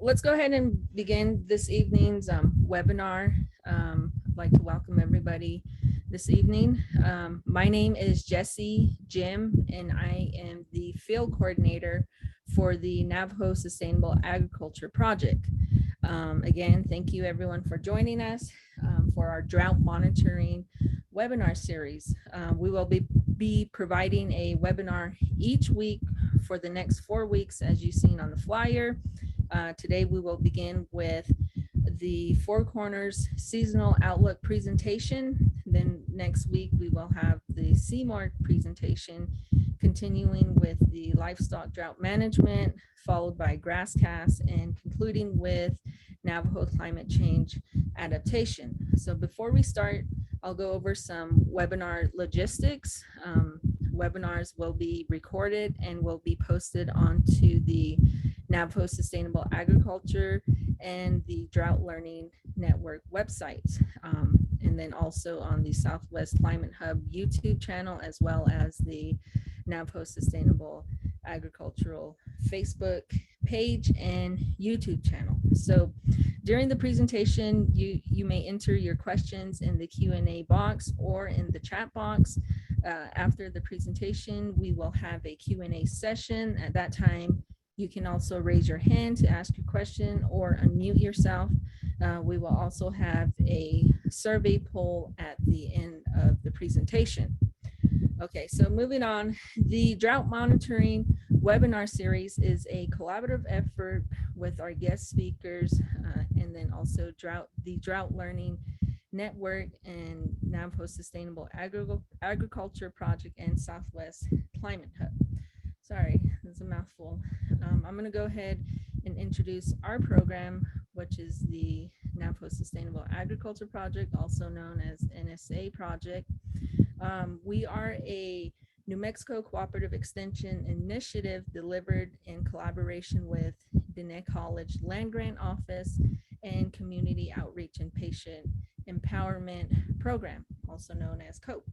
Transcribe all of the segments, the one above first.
Let's go ahead and begin this evening's webinar. I'd like to welcome everybody this evening. My name is Jessie Jim, and I am the field coordinator for the Navajo Sustainable Agriculture Project. Again, thank you everyone for joining us for our drought monitoring webinar series. We will be providing a webinar each week for the next 4 weeks, as you've seen on the flyer. Today we will begin with the Four Corners Seasonal Outlook presentation. Then next week we will have the Seymour presentation, continuing with the livestock drought management, followed by grasscast, and concluding with Navajo climate change adaptation. So before we start, I'll go over some webinar logistics. Webinars will be recorded and will be posted onto the Navajo Sustainable Agriculture and the Drought Learning Network websites, and then also on the Southwest Climate Hub YouTube channel, as well as the Navajo Sustainable Agricultural Facebook page and YouTube channel. So during the presentation, you may enter your questions in the Q&A box or in the chat box. After the presentation, we will have a Q&A session. At that time, you can also raise your hand to ask your question or unmute yourself. We will also have a survey poll at the end of the presentation. Okay, so moving on, the drought monitoring webinar series is a collaborative effort with our guest speakers and then also the Drought Learning Network and Navajo Sustainable Agriculture Project and Southwest Climate Hub. Sorry, that's a mouthful. I'm going to go ahead and introduce our program, which is the Navajo Sustainable Agriculture Project, also known as NSA Project. We are a New Mexico Cooperative Extension Initiative delivered in collaboration with Diné College Land Grant Office and Community Outreach and Patient Empowerment Program, also known as COPE.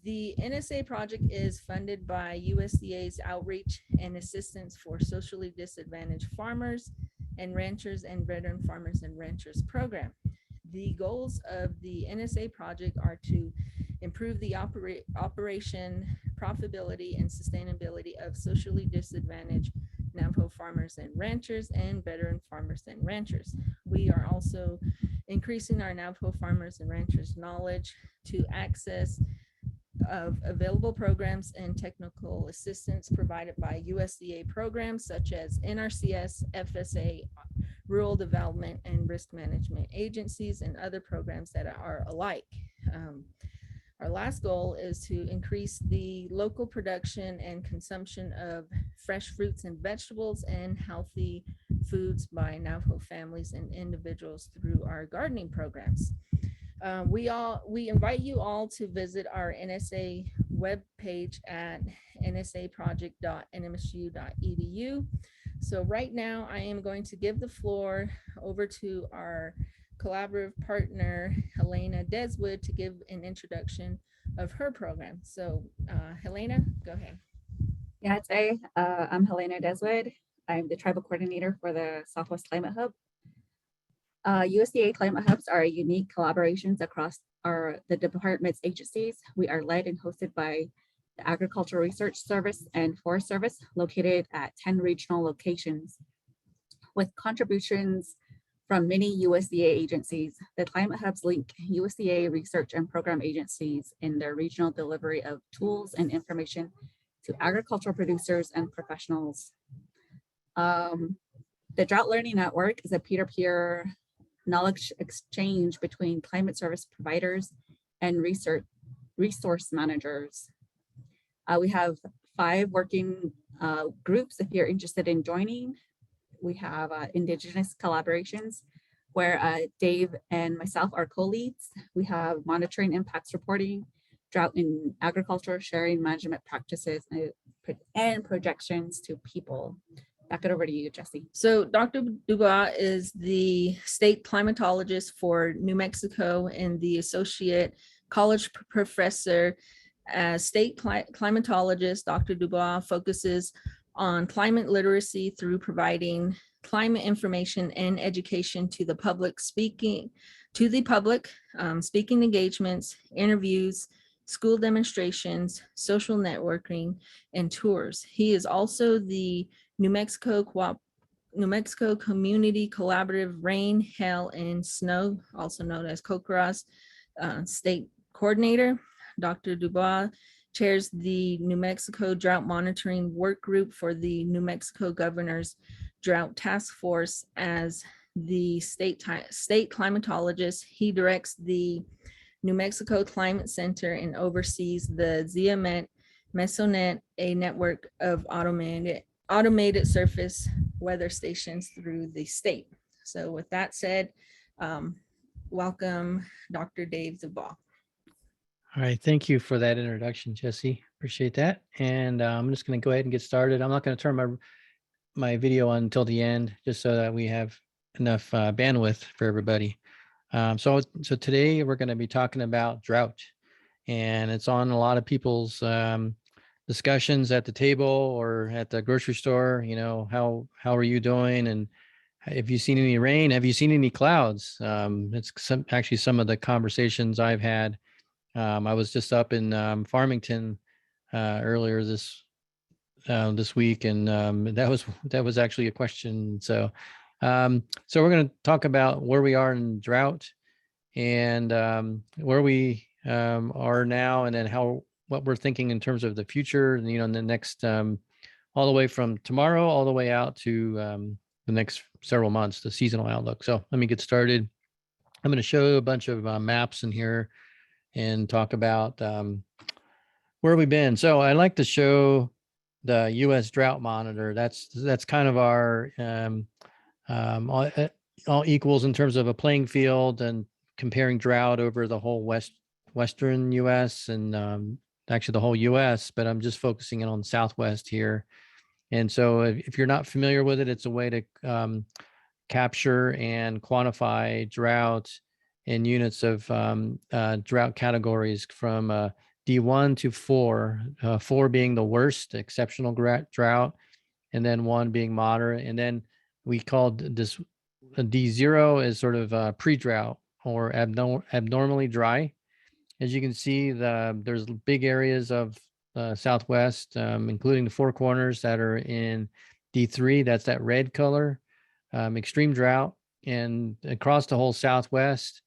The NSA project is funded by USDA's Outreach and Assistance for Socially Disadvantaged Farmers and Ranchers and Veteran Farmers and Ranchers program. The goals of the NSA project are to improve the operation, profitability, and sustainability of socially disadvantaged Navajo farmers and ranchers and veteran farmers and ranchers. We are also increasing our Navajo farmers and ranchers' knowledge to access of available programs and technical assistance provided by USDA programs such as NRCS, FSA, Rural Development and Risk Management Agencies, and other programs that are alike. Our last goal is to increase the local production and consumption of fresh fruits and vegetables and healthy foods by Navajo families and individuals through our gardening programs. We invite you all to visit our NSA webpage at nsaproject.nmsu.edu. So right now I am going to give the floor over to our collaborative partner, Helena Deswood, to give an introduction of her program. So Helena, go ahead. Yeah, today I'm Helena Deswood. I'm the tribal coordinator for the Southwest Climate Hub. USDA Climate Hubs are unique collaborations across the department's agencies. We are led and hosted by the Agricultural Research Service and Forest Service, located at 10 regional locations. With contributions from many USDA agencies, the Climate Hubs link USDA research and program agencies in their regional delivery of tools and information to agricultural producers and professionals. The Drought Learning Network is a peer-to-peer knowledge exchange between climate service providers and resource managers. We have 5 working groups if you're interested in joining. We have Indigenous collaborations where Dave and myself are co-leads. We have monitoring impacts reporting, drought in agriculture, sharing management practices, and projections to people. Back it over to you, Jessie. So Dr. Dubois is the state climatologist for New Mexico and the associate college professor. As state climatologist, Dr. Dubois focuses on climate literacy through providing climate information and education to the public, speaking engagements, interviews, school demonstrations, social networking, and tours. He is also the New Mexico Community Collaborative Rain, Hail, and Snow, also known as Kokoroz, State Coordinator. Dr. Dubois chairs the New Mexico Drought Monitoring Work Group for the New Mexico Governor's Drought Task Force. As the state climatologist, he directs the New Mexico Climate Center and oversees the ZMET Mesonet, a network of automated surface weather stations through the state. So with that said, welcome Dr. Dave Dubois. All right, thank you for that introduction, Jesse. Appreciate that. And I'm just going to go ahead and get started. I'm not going to turn my video on until the end, just so that we have enough bandwidth for everybody. So today we're going to be talking about drought, and it's on a lot of people's discussions at the table or at the grocery store. You know, how are you doing? And have you seen any rain? Have you seen any clouds? It's actually some of the conversations I've had. I was just up in Farmington earlier this week, and that was actually a question. So we're going to talk about where we are in drought and where we are now, and then what we're thinking in terms of the future. You know, in the next all the way from tomorrow all the way out to the next several months, the seasonal outlook. So let me get started. I'm going to show a bunch of maps in here and talk about where we've been. So I like to show the U.S. Drought Monitor. That's kind of our all equals in terms of a playing field and comparing drought over the whole western U.S. and actually the whole U.S. But I'm just focusing in on the Southwest here. And so if you're not familiar with it, it's a way to capture and quantify drought in units of drought categories from D1 to 4, 4 being the worst, exceptional drought, and then 1 being moderate. And then we called this D0 as sort of pre-drought or abnormally dry. As you can see, there's big areas of Southwest, including the Four Corners, that are in D3. That's that red color, extreme drought. And across the whole Southwest,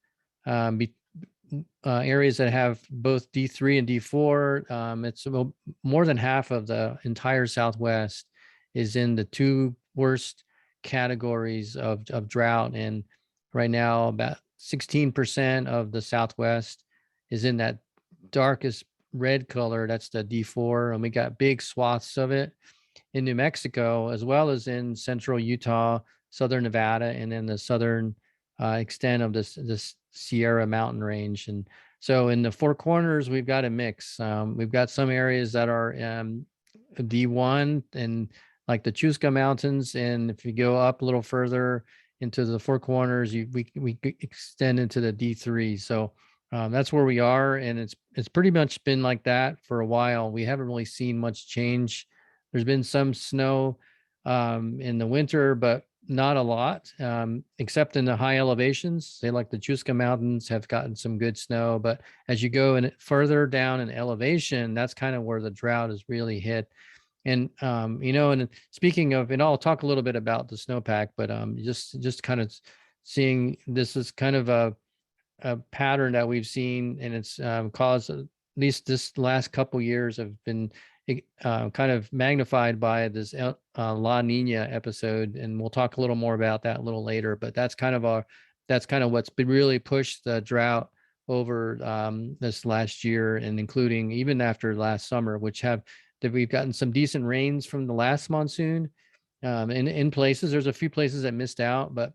areas that have both D3 and D4, it's more than half of the entire Southwest is in the 2 worst categories of drought. And right now, about 16% of the Southwest is in that darkest red color. That's the D4. And we got big swaths of it in New Mexico, as well as in central Utah, southern Nevada, and then the southern extent of this Sierra mountain range. And so in the Four Corners, we've got a mix. We've got some areas that are D1 and like the Chusca Mountains. And if you go up a little further into the Four Corners, we extend into the D3. So that's where we are. And it's pretty much been like that for a while. We haven't really seen much change. There's been some snow in the winter, but not a lot, except in the high elevations. Say like the Chusca Mountains have gotten some good snow, but as you go in further down in elevation, that's kind of where the drought is really hit. And and speaking of, and I'll talk a little bit about the snowpack, but just kind of seeing this is kind of a pattern that we've seen, and it's caused, at least this last couple years, have been kind of magnified by this La Nina episode, and we'll talk a little more about that a little later. But that's kind of what's been really pushed the drought over this last year, and including even after last summer, that we've gotten some decent rains from the last monsoon. In places, there's a few places that missed out, but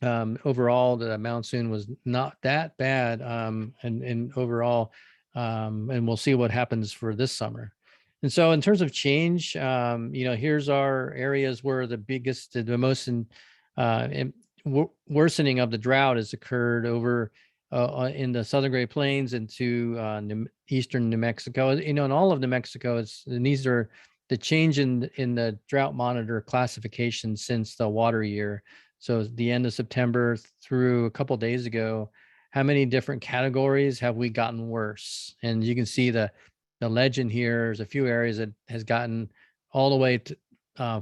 overall the monsoon was not that bad, and overall, and we'll see what happens for this summer. And so in terms of change, here's our areas where the most worsening of the drought has occurred over in the Southern Great Plains into eastern New Mexico. And all of New Mexico, these are the change in the drought monitor classification since the water year. So the end of September through a couple days ago, how many different categories have we gotten worse? And you can see the legend here. There's a few areas that has gotten all the way to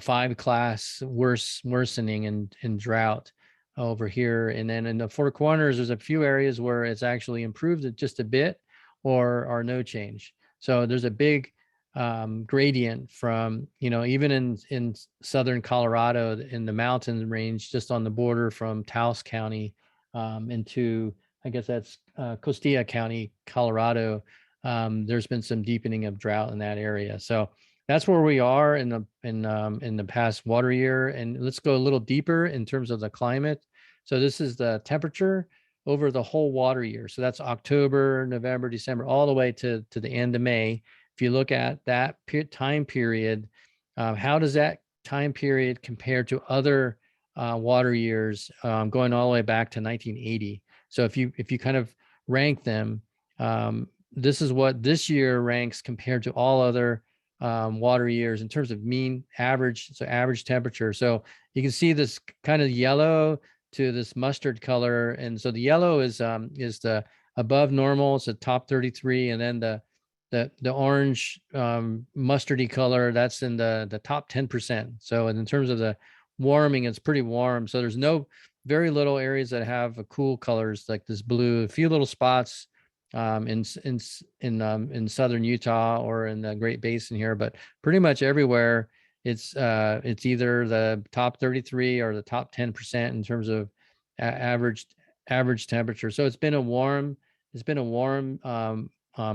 5 class worsening in drought over here. And then in the Four Corners, there's a few areas where it's actually improved it just a bit or no change. So there's a big gradient from, even in southern Colorado, in the mountain range, just on the border from Taos County into, I guess that's Costilla County, Colorado. There's been some deepening of drought in that area. So that's where we are in the past water year. And let's go a little deeper in terms of the climate. So this is the temperature over the whole water year. So that's October, November, December, all the way to the end of May. If you look at that time period, how does that time period compare to other water years going all the way back to 1980? So if you kind of rank them, this is what this year ranks compared to all other water years in terms of mean average, so average temperature. So you can see this kind of yellow to this mustard color, and so the yellow is the above normal, it's the top 33, and then the orange mustardy color, that's in the top 10%. So in terms of the warming, it's pretty warm. So there's very little areas that have cool colors like this blue. A few little spots in southern Utah or in the Great Basin here, but pretty much everywhere it's either the top 33 or the top 10% in terms of average temperature. So it's been a warm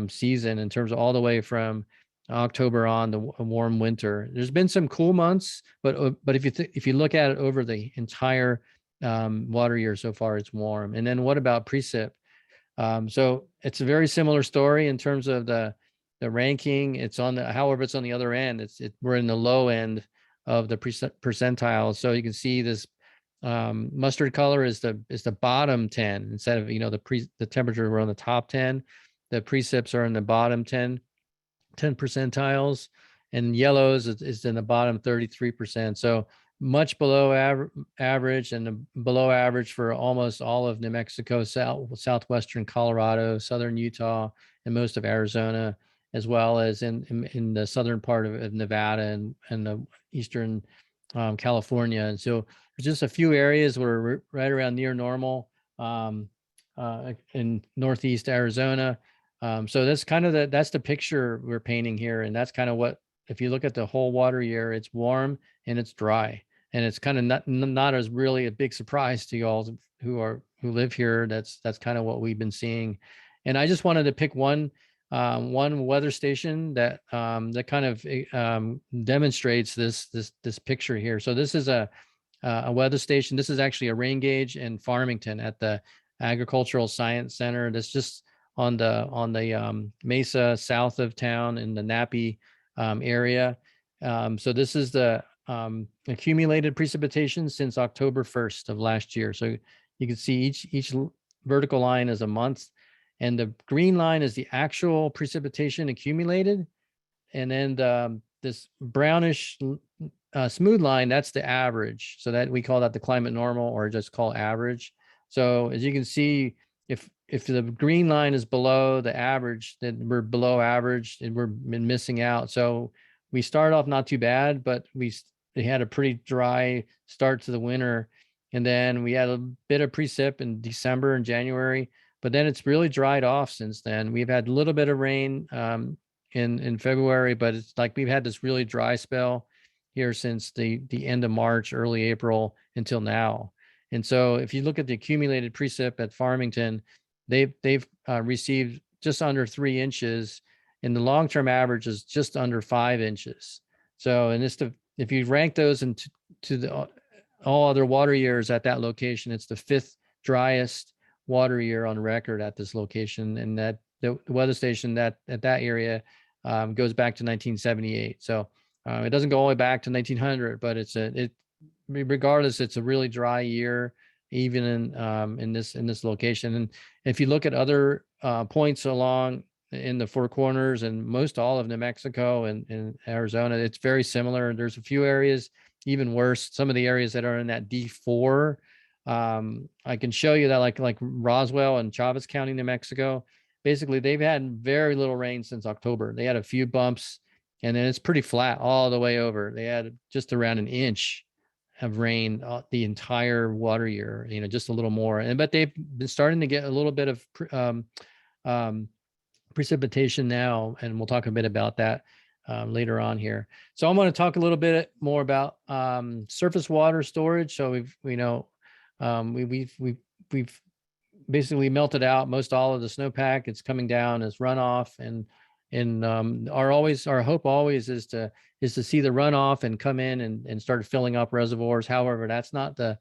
season in terms of all the way from October on to a warm winter. There's been some cool months, but if you look at it over the entire water year so far, it's warm. And then what about precip? So it's a very similar story in terms of the ranking. However, it's on the other end. We're in the low end of the percentile. So you can see this mustard color is the bottom 10 instead of the temperature. We're on the top 10. The precips are in the bottom 10 percentiles, and yellows is in the bottom 33%. So much below average, and below average for almost all of New Mexico, southwestern Colorado, southern Utah, and most of Arizona, as well as in the southern part of Nevada and the eastern California. And so there's just a few areas where we're right around near normal in northeast Arizona. So that's kind of that's the picture we're painting here. And that's kind of what, if you look at the whole water year, it's warm and it's dry. And it's kind of not as really a big surprise to you all who live here. That's kind of what we've been seeing. And I just wanted to pick one weather station that kind of demonstrates this picture here. So this is a weather station. This is actually a rain gauge in Farmington at the Agricultural Science Center. That's just on the mesa south of town in the Nappy area. So this is the accumulated precipitation since October 1st of last year. So you can see each vertical line is a month, and the green line is the actual precipitation accumulated, and then this brownish smooth line, that's the average. So that we call that the climate normal, or just call average. So as you can see, if the green line is below the average, then we're below average and we're missing out. So we start off not too bad, but they had a pretty dry start to the winter. And then we had a bit of precip in December and January, but then it's really dried off since then. We've had a little bit of rain in February, but it's like we've had this really dry spell here since the end of March, early April until now. And so if you look at the accumulated precip at Farmington, they've received just under 3 inches, and the long-term average is just under 5 inches. So, and if you rank those into all other water years at that location, it's the 5th driest water year on record at this location, and that the weather station that at that area goes back to 1978. So it doesn't go all the way back to 1900, but regardless, it's a really dry year, even in this location. And if you look at other points along in the Four Corners and most all of New Mexico and Arizona. It's very similar. There's a few areas even worse. Some of the areas that are in that D4. I can show you that like Roswell and Chavez County, New Mexico. Basically, they've had very little rain since October. They had a few bumps, and then it's pretty flat all the way over. They had just around an inch of rain the entire water year, just a little more. But they've been starting to get a little bit of um, precipitation now, and we'll talk a bit about that later on here. So I'm going to talk a little bit more about surface water storage. So we've basically melted out most all of the snowpack. It's coming down as runoff, and our hope always is to see the runoff and come in and start filling up reservoirs. However, that's not the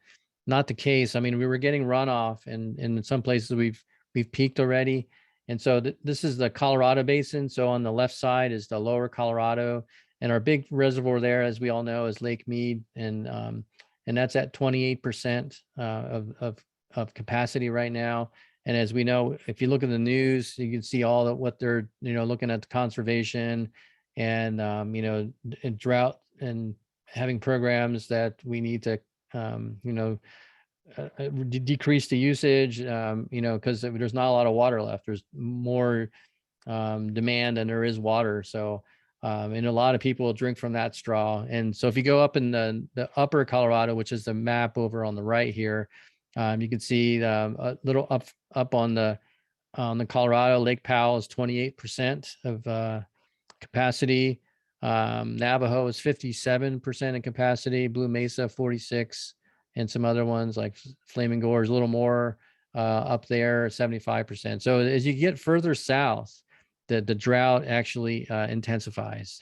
case. I mean, we were getting runoff, and in some places we've peaked already. And so this is the Colorado Basin. So on the left side is the lower Colorado, and our big reservoir there, as we all know, is Lake Mead, and that's at 28% of capacity right now. And as we know, if you look at the news, you can see all that what they're looking at the conservation and and drought and having programs that we need to decrease the usage, because there's not a lot of water left. There's more demand than there is water. So, and a lot of people drink from that straw. And so if you go up in the upper Colorado, which is the map over on the right here, you can see a little up on the Colorado. Lake Powell is 28% of capacity. Navajo is 57% of capacity. Blue Mesa 46%. And some other ones like Flaming Gorge, a little more up there, 75%. So as you get further south, the drought actually intensifies.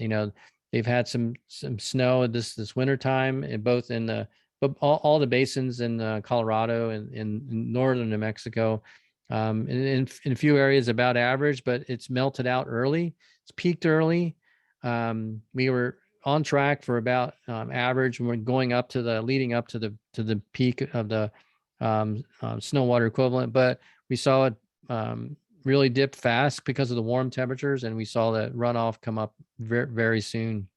They've had some snow this wintertime, and both in all the basins in Colorado and in northern New Mexico, in a few areas about average, but it's melted out early. It's peaked early. We were on track for about average when we're leading up to the peak of the snow water equivalent, but we saw it really dip fast because of the warm temperatures, and we saw that runoff come up very, very soon.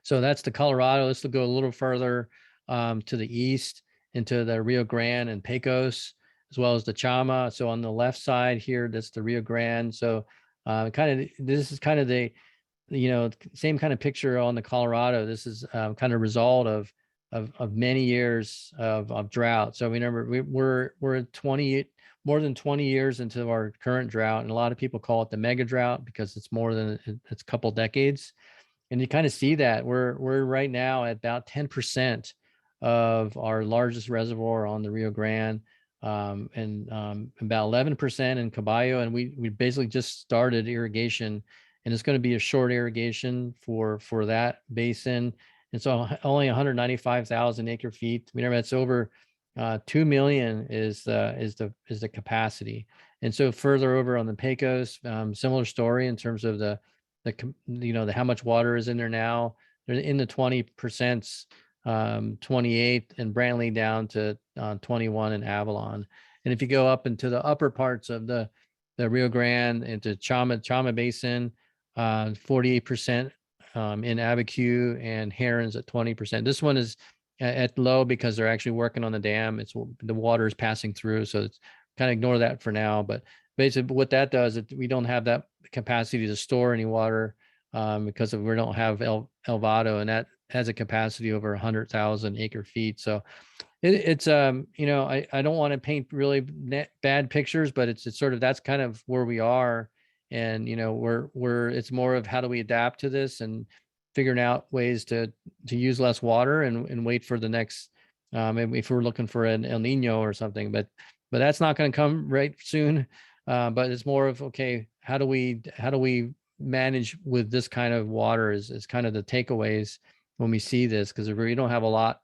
So that's the Colorado. Let's go a little further to the east into the Rio Grande and Pecos, as well as the Chama. So on the left side here, that's the Rio Grande. So this is kind of the same kind of picture on the Colorado. This is kind of result of many years of drought. So remember, we're more than 20 years into our current drought, and a lot of people call it the mega drought because it's a couple decades. And you kind of see that we're right now at about 10% of our largest reservoir on the Rio Grande, and about 11% in Caballo, and we basically just started irrigation. And it's going to be a short irrigation for that basin. And so only 195,000 acre feet. Remember, it's over 2 million is the capacity. And so further over on the Pecos, similar story in terms of the how much water is in there now. They're in the 20%, 28, and Brantley down to 21 in Avalon. And if you go up into the upper parts of the Rio Grande into Chama Basin, 48% in Abiquiu, and Herons at 20%. This one is at low because they're actually working on the dam. The water is passing through, so it's kind of ignore that for now. But basically, what that does is we don't have that capacity to store any water because we don't have El Vado, and that has a capacity over 100,000 acre feet. So it's I don't want to paint really bad pictures, but it's sort of that's kind of where we are. And it's more of how do we adapt to this and figuring out ways to use less water and wait for the next if we're looking for an El Nino or something, but that's not going to come right soon. But it's more of, okay, how do we manage with this kind of water is kind of the takeaways when we see this, because we don't have a lot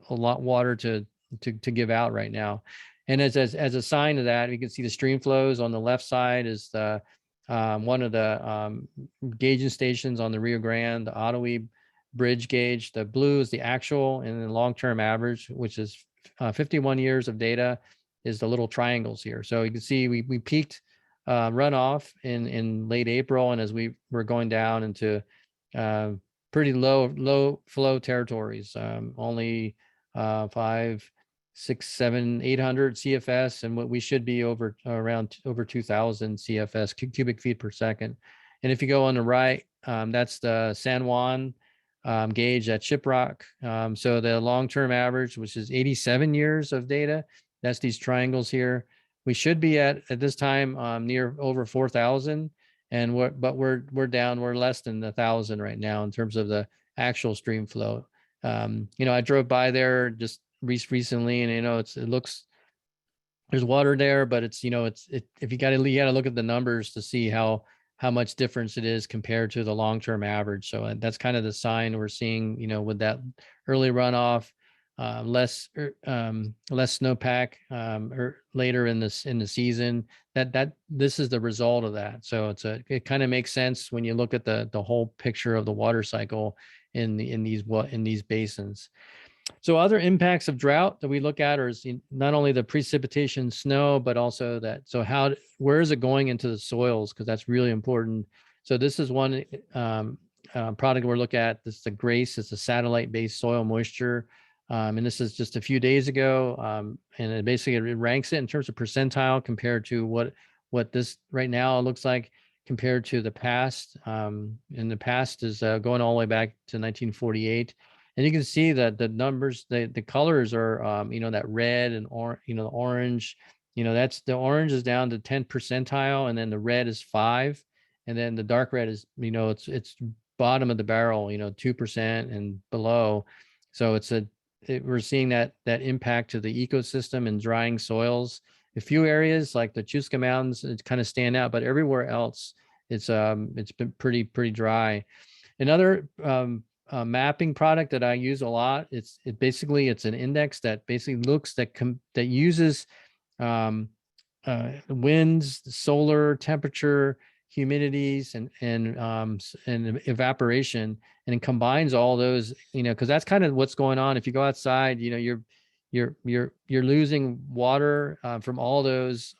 water to give out right now. And as a sign of that, you can see the stream flows on the left side is the one of the gauging stations on the Rio Grande, the Ottawee Bridge gauge. The blue is the actual, and the long-term average, which is 51 years of data, is the little triangles here. So you can see we peaked runoff in late April, and as we were going down into pretty low flow territories, only 5, 6, 7, 800 CFS, and what we should be around over 2,000 CFS, cubic feet per second. And if you go on the right, that's the San Juan gauge at Shiprock. So the long-term average, which is 87 years of data, that's these triangles here. We should be at this time near over 4,000, and we're down. We're less than 1,000 right now in terms of the actual stream flow. I drove by there just recently, and it looks, there's water there, but if you got to look at the numbers to see how much difference it is compared to the long-term average. So that's kind of the sign we're seeing, with that early runoff, less snowpack later in the season. That this is the result of that. So it kind of makes sense when you look at the whole picture of the water cycle in these basins. So other impacts of drought that we look at are not only the precipitation, snow, but also where is it going into the soils? Because that's really important. So this is one product we're looking at. This is the GRACE. It's a satellite-based soil moisture. And this is just a few days ago. And it basically ranks it in terms of percentile compared to what this right now looks like compared to the past. And the past is going all the way back to 1948. And you can see that the numbers, the colors are, that red and the orange, that's the orange is down to 10 percentile, and then the red is 5. And then the dark red is, it's bottom of the barrel, 2% and below. So we're seeing that impact to the ecosystem and drying soils. A few areas like the Chusca Mountains, it kind of stand out, but everywhere else, it's been pretty dry. Another mapping product that I use a lot. It's an index that basically looks that uses winds, solar temperature, humidities, and evaporation, and it combines all those. Because that's kind of what's going on. If you go outside, you're losing water from all those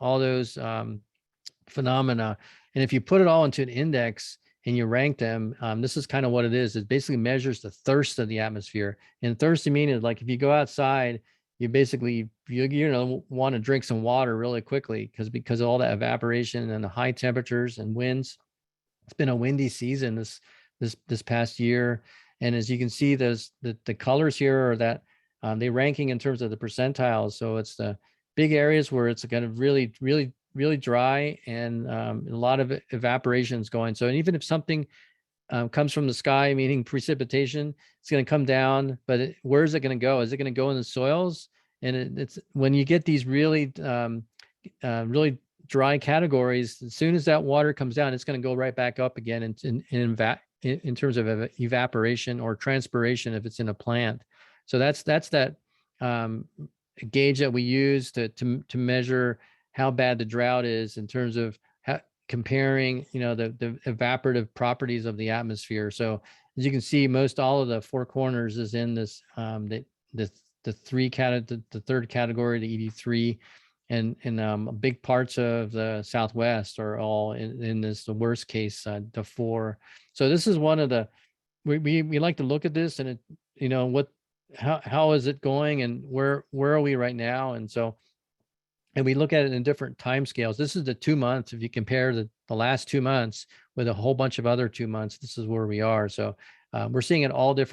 phenomena, and if you put it all into an index and you rank them, this is kind of what it is. It basically measures the thirst of the atmosphere. And thirsty meaning, like, if you go outside, you basically want to drink some water really quickly because of all that evaporation and the high temperatures and winds. It's been a windy season this past year, and as you can see, the colors here are that they ranking in terms of the percentiles. So it's the big areas where it's kind of really dry, and a lot of evaporation is going. So, and even if something comes from the sky, meaning precipitation, it's going to come down, but where is it going to go? Is it going to go in the soils? And it's when you get these really dry categories, as soon as that water comes down, it's going to go right back up again in terms of evaporation or transpiration if it's in a plant. So that's that gauge that we use to measure how bad the drought is in terms of comparing, the evaporative properties of the atmosphere. So as you can see, all of the four corners is in this, the third category, the ED3, and big parts of the Southwest are all in this, the worst case, the 4. So this is one of the, we like to look at this and how is it going, and where are we right now? And we look at it in different time scales. This is the 2 months. If you compare the last 2 months with a whole bunch of other 2 months, this is where we are. So we're seeing it all the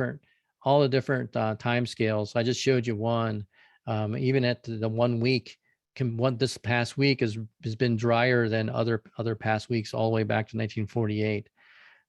different time scales. I just showed you one. Even at the 1 week, this past week has been drier than other past weeks all the way back to 1948.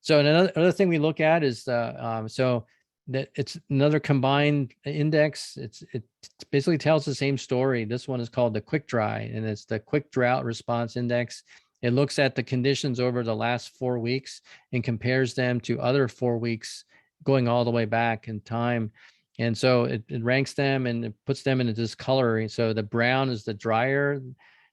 So another thing we look at is that it's another combined index. It basically tells the same story. This one is called the Quick Dry, and it's the Quick Drought Response Index. It looks at the conditions over the last 4 weeks and compares them to other 4 weeks going all the way back in time. And so it ranks them and it puts them into this coloring. So the brown is the drier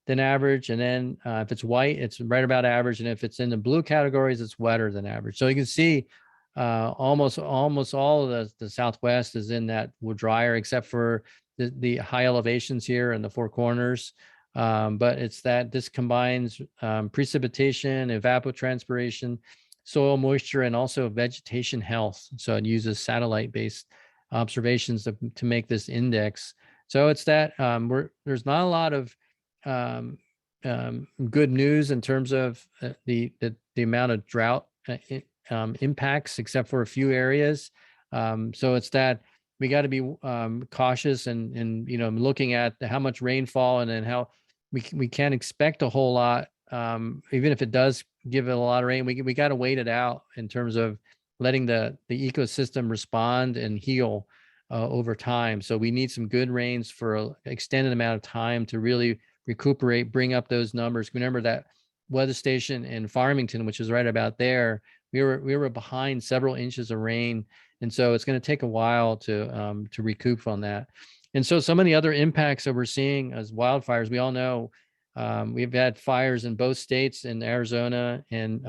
than average. And then if it's white, it's right about average. And if it's in the blue categories, it's wetter than average. So you can see almost all of the Southwest is in that drier, except for the high elevations here and the four corners. But it's that this combines precipitation, evapotranspiration, soil moisture, and also vegetation health. So it uses satellite-based observations to make this index. So it's that there's not a lot of good news in terms of the amount of drought impacts, except for a few areas. So it's that we got to be cautious and looking at how much rainfall and then how we can't expect a whole lot. Even if it does give it a lot of rain, we got to wait it out in terms of letting the ecosystem respond and heal over time. So we need some good rains for an extended amount of time to really recuperate, bring up those numbers. Remember that weather station in Farmington, which is right about there, we were behind several inches of rain, and so it's going to take a while to recoup on that. And so some of the other impacts that we're seeing as wildfires, we all know we've had fires in both states, in Arizona and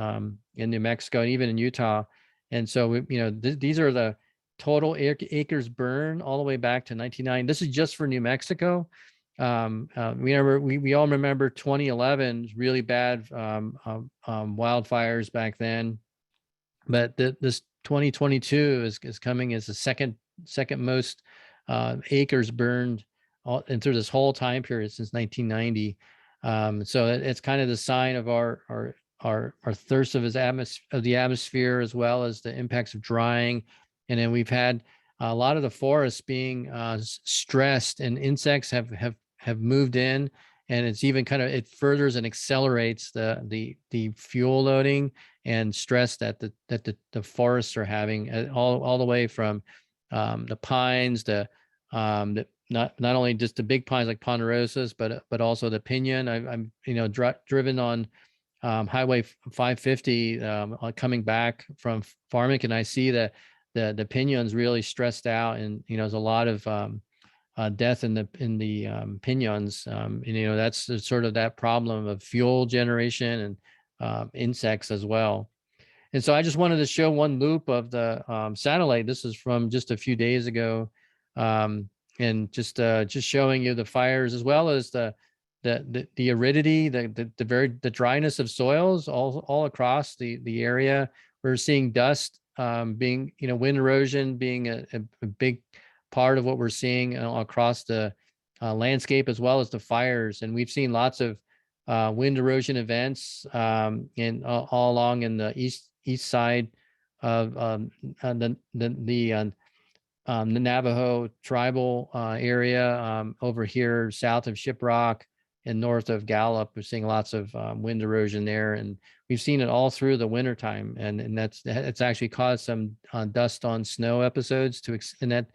in New Mexico, and even in Utah. And so these are the total acres burned all the way back to 1990. This is just for New Mexico. We all remember 2011 really bad wildfires back then, but this 2022 is coming as the second most acres burned and through this whole time period since 1990. So it's kind of the sign of our thirst of the atmosphere, as well as the impacts of drying. And then we've had a lot of the forests being stressed, and insects have moved in, and it's even it furthers and accelerates the fuel loading and stress that the forests are having, all the way from the pines, not only just the big pines like ponderosas, but also the pinyon. I'm driven on Highway 550 coming back from Farmington, and I see that the pinyon's really stressed out, and there's a lot of death in the pinyons. That's sort of that problem of fuel generation and insects as well. And so I just wanted to show one loop of the satellite. This is from just a few days ago, and just showing you the fires, as well as the aridity, the dryness of soils all across the area. We're seeing dust being, wind erosion being a big part of what we're seeing across the landscape, as well as the fires. And we've seen lots of wind erosion events all along in the east side of the Navajo tribal area, over here south of Shiprock and north of Gallup. We're seeing lots of wind erosion there, and we've seen it all through the wintertime. And it's actually caused some dust on snow episodes and that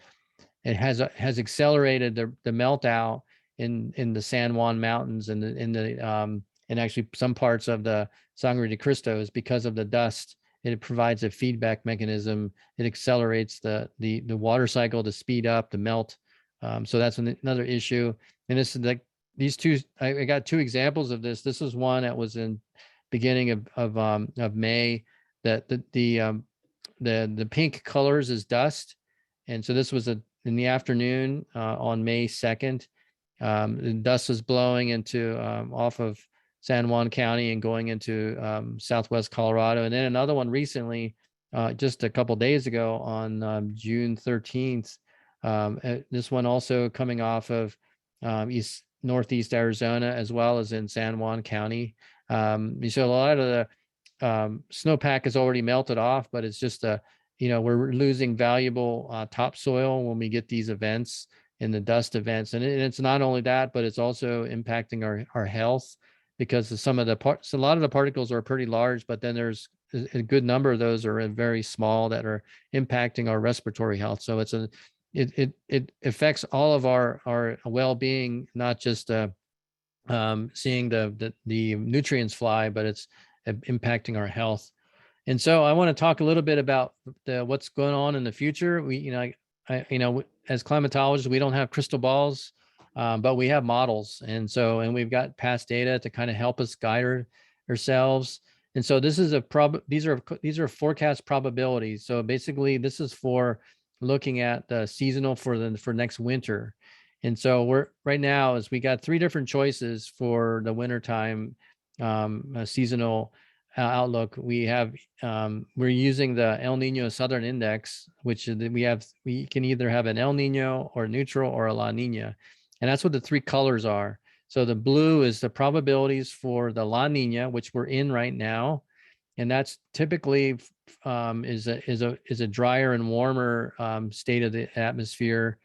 it has accelerated the melt out in the San Juan Mountains and actually some parts of the Sangre de Cristo is because of the dust. It provides a feedback mechanism. It accelerates the water cycle to speed up the melt. So that's another issue. And this is like these two. I got two examples of this. This is one that was in beginning of May. That the pink colors is dust, and so this was in the afternoon on May 2nd. The dust was blowing into off of San Juan County and going into southwest Colorado. And then another one recently, just a couple days ago on June 13th. This one also coming off of northeast Arizona, as well as in San Juan County. So a lot of the snowpack is already melted off, but it's just we're losing valuable topsoil when we get these events in the dust events. And it's not only that, but it's also impacting our health, because a lot of the particles are pretty large, but then there's a good number of those are very small that are impacting our respiratory health. So it affects all of our well-being, not just seeing the nutrients fly, but it's impacting our health. And so I want to talk a little bit about what's going on in the future. As climatologists, we don't have crystal balls, but we have models. And we've got past data to kind of help us guide ourselves. And so this is these are forecast probabilities. So basically this is for looking at the seasonal for next winter. And so we're right now is we got 3 different choices for the wintertime seasonal outlook. We have we're using the El Nino Southern Index, which is we can either have an El Nino or neutral or a La Nina, and that's what the 3 colors are. So the blue is the probabilities for the La Nina, which we're in right now, and that's typically is a drier and warmer state of the atmosphere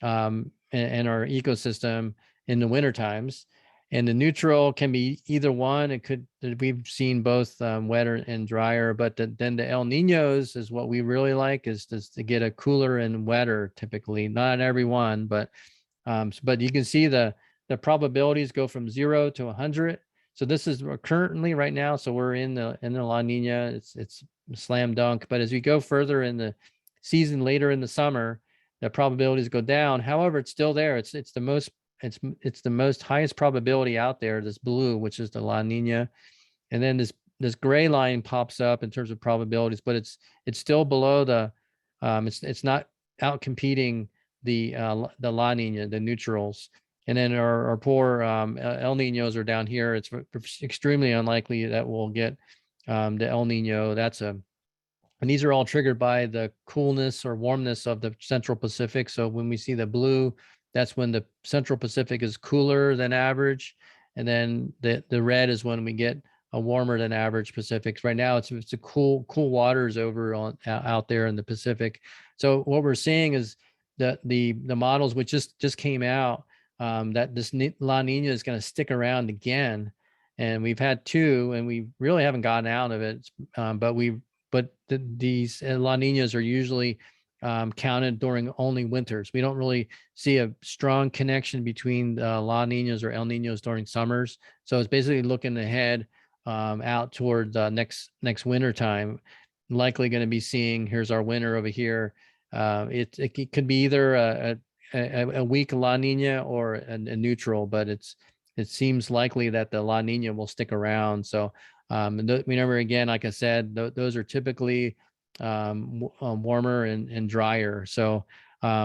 and our ecosystem in the winter times. And the neutral can be either one. We've seen both wetter and drier, but then the El Ninos is what we really like is to get a cooler and wetter typically, not every one, but you can see the probabilities go from 0 to 100. So this is currently right now. So we're in the La Nina. It's slam dunk. But as we go further in the season, later in the summer, the probabilities go down. However, it's still there. It's the most highest probability out there. This blue, which is the La Nina, and then this gray line pops up in terms of probabilities, but it's still below the. It's not out competing the La Nina, the neutrals. And then our poor El Ninos are down here. It's extremely unlikely that we'll get the El Nino. And these are all triggered by the coolness or warmness of the Central Pacific. So when we see the blue, that's when the Central Pacific is cooler than average. And then the red is when we get a warmer than average Pacific. Right now, it's a cool waters over out there in the Pacific. So what we're seeing is that the models which just came out, that this La Nina is going to stick around again. And we've had 2, and we really haven't gotten out of it. But these La Ninas are usually counted during only winters. We don't really see a strong connection between La Ninas or El Ninos during summers. So it's basically looking ahead out toward next winter time. Likely going to be seeing, here's our winter over here. It could be either a weak La Nina or a neutral, but it seems likely that the La Nina will stick around. So remember, again, like I said, those are typically warmer and drier. So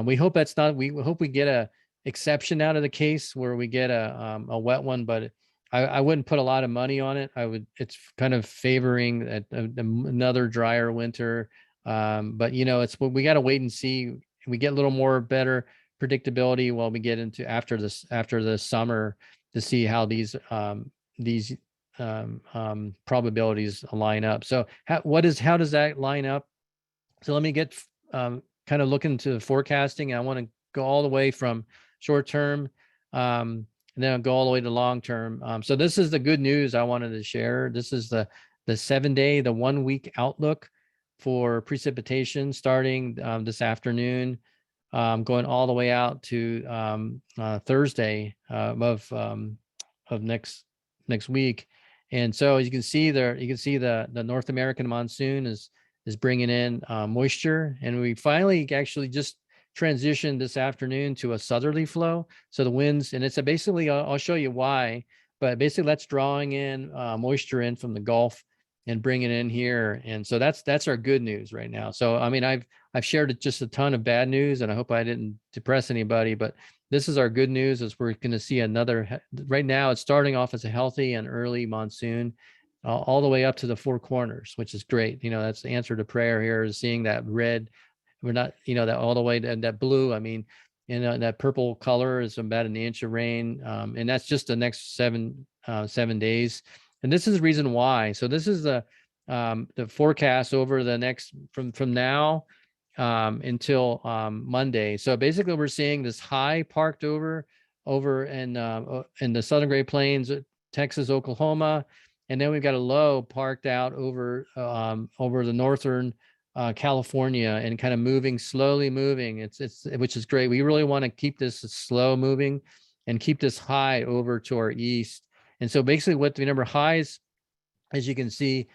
we hope that's not. We hope we get a exception out of the case where we get a wet one, but I wouldn't put a lot of money on it. It's kind of favoring another drier winter. But we got to wait and see. We get a little more better predictability while we get into after the summer to see how these probabilities line up. So how does that line up? So let me get kind of look into the forecasting. I want to go all the way from short term, and then I'll go all the way to long term. So this is the good news I wanted to share. This is the 7-day, the 1 week outlook for precipitation starting this afternoon, going all the way out to Thursday of next week. And so as you can see there, you can see the North American monsoon is bringing in moisture, and we finally actually just transitioned this afternoon to a southerly flow. So the winds, and it's basically, I'll show you why, but basically that's drawing in moisture in from the Gulf and bringing it in here. And so that's our good news right now. So, I mean, I've shared just a ton of bad news, and I hope I didn't depress anybody, but this is our good news is we're going to see another, right now it's starting off as a healthy and early monsoon all the way up to the Four Corners, which is great. That's the answer to prayer here, is seeing that red. We're not, that all the way to that blue. I mean, that purple color is about an inch of rain. And that's just the next 7 days. And this is the reason why. So this is the forecast over the next, from now until Monday. So basically we're seeing this high parked over in the Southern Great Plains, Texas, Oklahoma. And then we've got a low parked out over the northern California, and kind of slowly moving. It's which is great. We really want to keep this slow moving and keep this high over to our east. And so basically what the number highs, as you can see,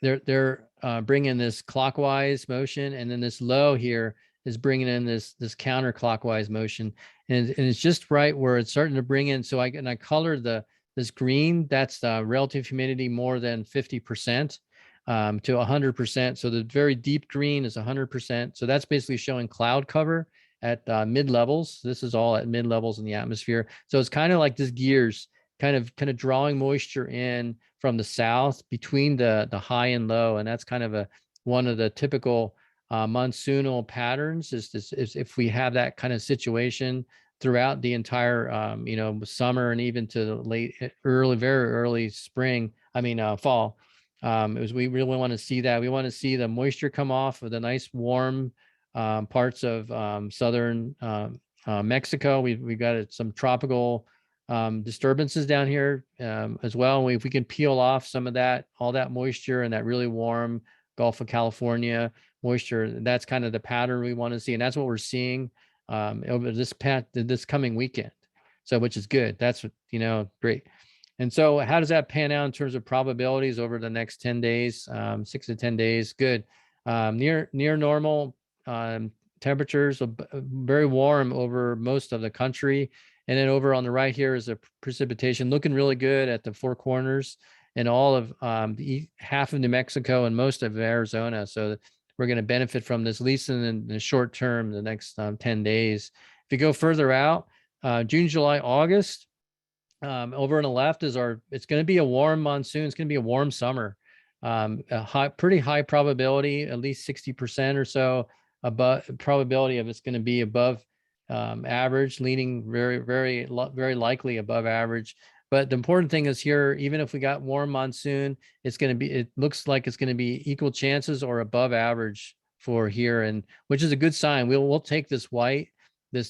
they're bringing this clockwise motion, and then this low here is bringing in this counterclockwise motion. And it's just right where it's starting to bring in. So I colored this green, that's the relative humidity more than 50% to 100%. So the very deep green is 100%. So that's basically showing cloud cover. at mid levels. This is all at mid levels in the atmosphere. So it's kind of like this gears kind of drawing moisture in from the south between the high and low. And that's kind of one of the typical monsoonal patterns is if we have that kind of situation throughout the entire summer and even to the late very early spring, fall. We really want to see that. We want to see the moisture come off of the nice warm parts of southern Mexico. We got some tropical disturbances down here as well. If we can peel off some of that, all that moisture and that really warm Gulf of California moisture, that's kind of the pattern we want to see. And that's what we're seeing over this coming weekend. So, which is good. That's, great. And so how does that pan out in terms of probabilities over the next 10 days, 6 to 10 days? Good. Near normal temperatures, very warm over most of the country. And then over on the right here is a precipitation looking really good at the Four Corners and all of half of New Mexico and most of Arizona. So we're going to benefit from this, at least in the short term, the next 10 days. If you go further out, June, July, August, over on the left is it's going to be a warm monsoon. It's going to be a warm summer. Pretty high probability, at least 60% or so above probability of it's going to be above average, leaning very, very, very likely above average. But the important thing is here, even if we got warm monsoon, it looks like it's going to be equal chances or above average for here, and which is a good sign. We'll take this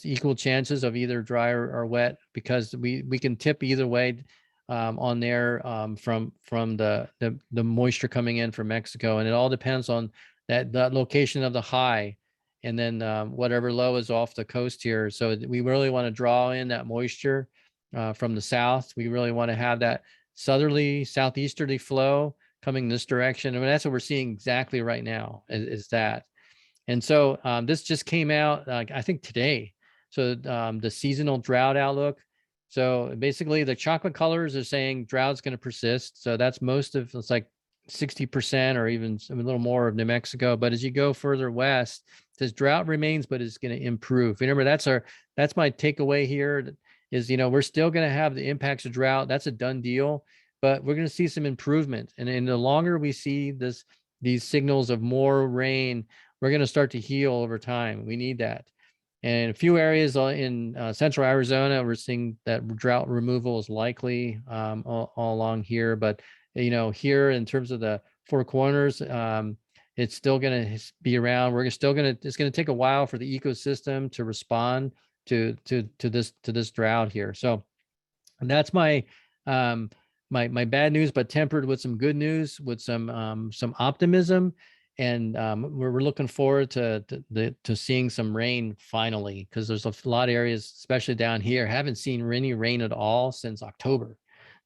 equal chances of either dry or wet, because we can tip either way on there from the moisture coming in from Mexico. And it all depends on that location of the high, and then whatever low is off the coast here. So we really want to draw in that moisture from the south. We really want to have that southerly, southeasterly flow coming this direction. That's what we're seeing exactly right now is that. And so this just came out, I think today. So the seasonal drought outlook. So basically the chocolate colors are saying drought's going to persist. So that's it's like 60% or even a little more of New Mexico. But as you go further west, it says drought remains, but it's going to improve. Remember, that's my takeaway here is, we're still going to have the impacts of drought. That's a done deal, but we're going to see some improvement. And the longer we see these signals of more rain, we're going to start to heal over time. We need that. And a few areas in central Arizona, we're seeing that drought removal is likely all along here. But, here in terms of the Four Corners, it's still going to be around. It's going to take a while for the ecosystem to respond to this drought here. So that's my my bad news, but tempered with some good news, with some optimism. And we're looking forward to seeing some rain finally, because there's a lot of areas, especially down here, haven't seen any rain at all since October.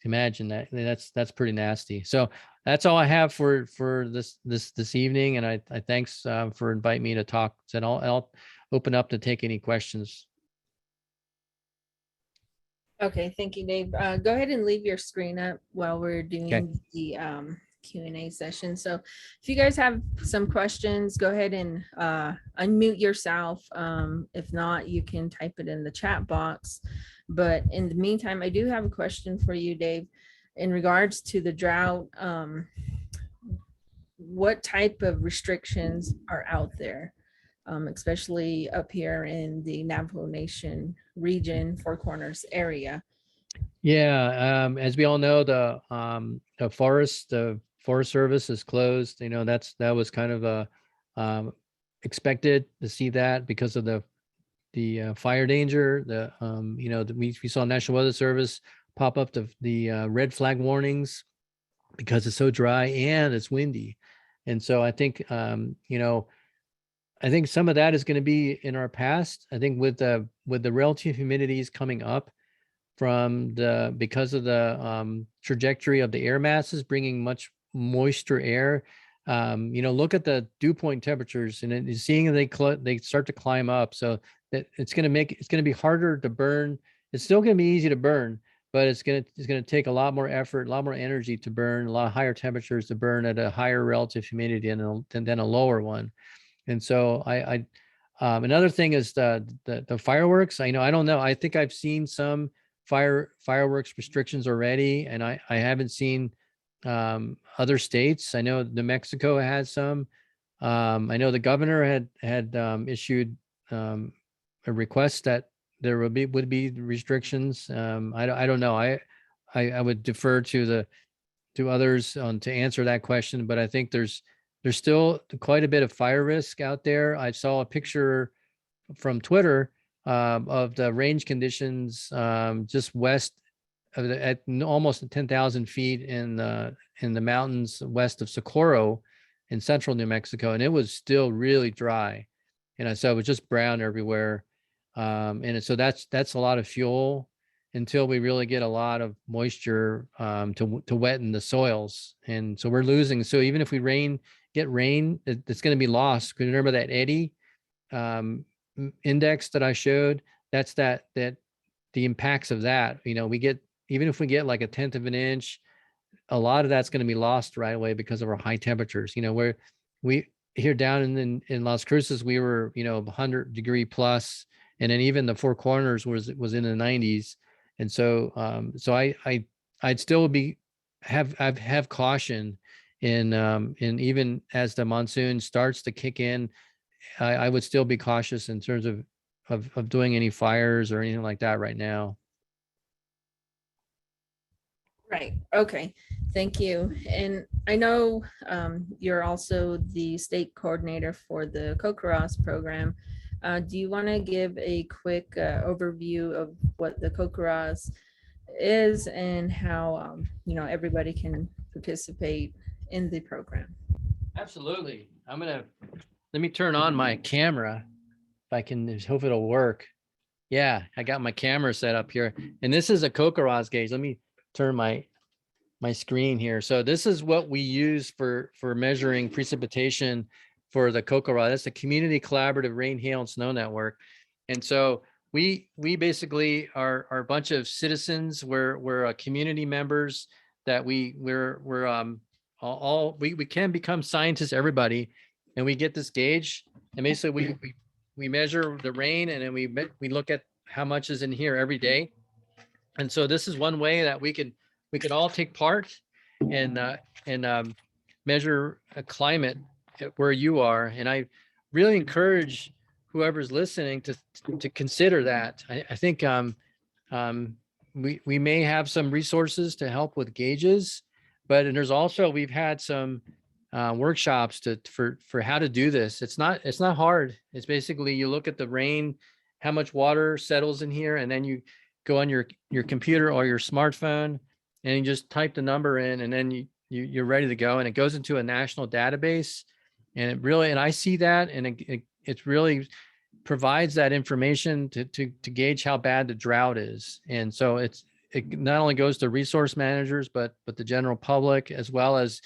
Imagine that. That's pretty nasty. So that's all I have for this evening. And I thanks for inviting me to talk. And I'll open up to take any questions. Okay, thank you, Dave. Go ahead and leave your screen up while we're doing the Q&A session. So if you guys have some questions, go ahead and unmute yourself. If not, you can type it in the chat box. But in the meantime, I do have a question for you, Dave, in regards to the drought. What type of restrictions are out there, especially up here in the Navajo Nation region, Four Corners area? Yeah, as we all know, the Forest Service is closed. That was kind of expected to see that because of the fire danger. We saw National Weather Service pop up the red flag warnings because it's so dry and it's windy. And so I think I think some of that is going to be in our past. I think with the relative humidities coming up because of the trajectory of the air masses bringing much moisture air, look at the dew point temperatures and seeing they start to climb up. So that it's going to be harder to burn. It's still going to be easy to burn, but it's going to take a lot more effort, a lot more energy to burn, a lot higher temperatures to burn at a higher relative humidity than a lower one. And so Another thing is the fireworks. I don't know. I think I've seen some fireworks restrictions already, and I haven't seen other states. I know New Mexico has some. I know the governor had issued a request that there would be restrictions. I don't know. I would defer to others to answer that question, but I think there's still quite a bit of fire risk out there. I saw a picture from Twitter of the range conditions just west of almost 10,000 feet in the mountains west of Socorro in central New Mexico, and it was still really dry. And so it was just brown everywhere. So that's a lot of fuel until we really get a lot of moisture to wetten the soils. And so we're losing. So even if we get rain, it's going to be lost. Because remember that eddy index that I showed? That's the impacts of that. Even if we get like 1/10 of an inch, a lot of that's going to be lost right away because of our high temperatures. Where we here down in Las Cruces, we were 100-degree plus, and then even the Four Corners was in the 90s. And so I'd still have caution in even as the monsoon starts to kick in. I would still be cautious in terms of doing any fires or anything like that right now. Right. Okay. Thank you. And I know you're also the state coordinator for the Kokoroz program. Do you want to give a quick overview of what the Kokoroz is and how everybody can participate in the program? Absolutely. Let me turn on my camera if I can. Hope it'll work. Yeah, I got my camera set up here, and this is a Kokoroz gauge. Let me turn my screen here. So this is what we use for measuring precipitation for the Kokoroz. That's the Community Collaborative Rain, Hail, and Snow Network. And so we basically are a bunch of citizens. We're community members that we're we can become scientists, everybody, and we get this gauge, and basically we measure the rain, and then we look at how much is in here every day. And so this is one way that we could all take part and measure a climate where you are. And I really encourage whoever's listening to consider that. I think we may have some resources to help with gauges, but and there's also we've had some workshops for how to do this. It's not hard. It's basically you look at the rain, how much water settles in here, and then you go on your computer or your smartphone and you just type the number in, and then you're ready to go, and it goes into a national database. And I see that, and it really provides that information to gauge how bad the drought is. And so it not only goes to resource managers, but the general public, as well as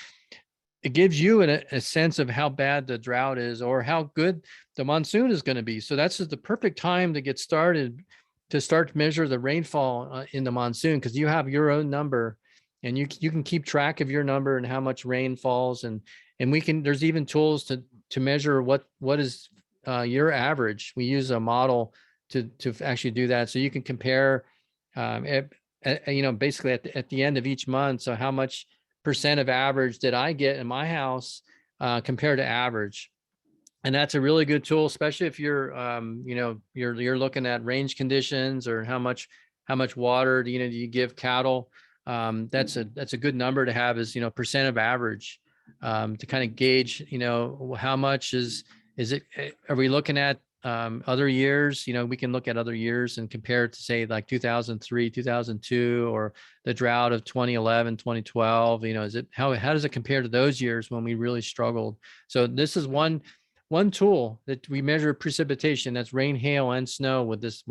it gives you a sense of how bad the drought is or how good the monsoon is going to be. So that's just the perfect time to get started, to start to measure the rainfall in the monsoon, because you have your own number, and you can keep track of your number and how much rain falls. And there's even tools to measure what is your average. We use a model to actually do that. So you can compare, basically at the end of each month. So how much percent of average did I get in my house compared to average? And that's a really good tool, especially if you're looking at range conditions or how much water do you give cattle. That's a good number to have, is percent of average, to kind of gauge how much is it. Are we looking at other years? We can look at other years and compare it to, say, like 2003, 2002, or the drought of 2011, 2012. Is it how does it compare to those years when we really struggled? So this is one tool that we measure precipitation. That's rain, hail, and snow with this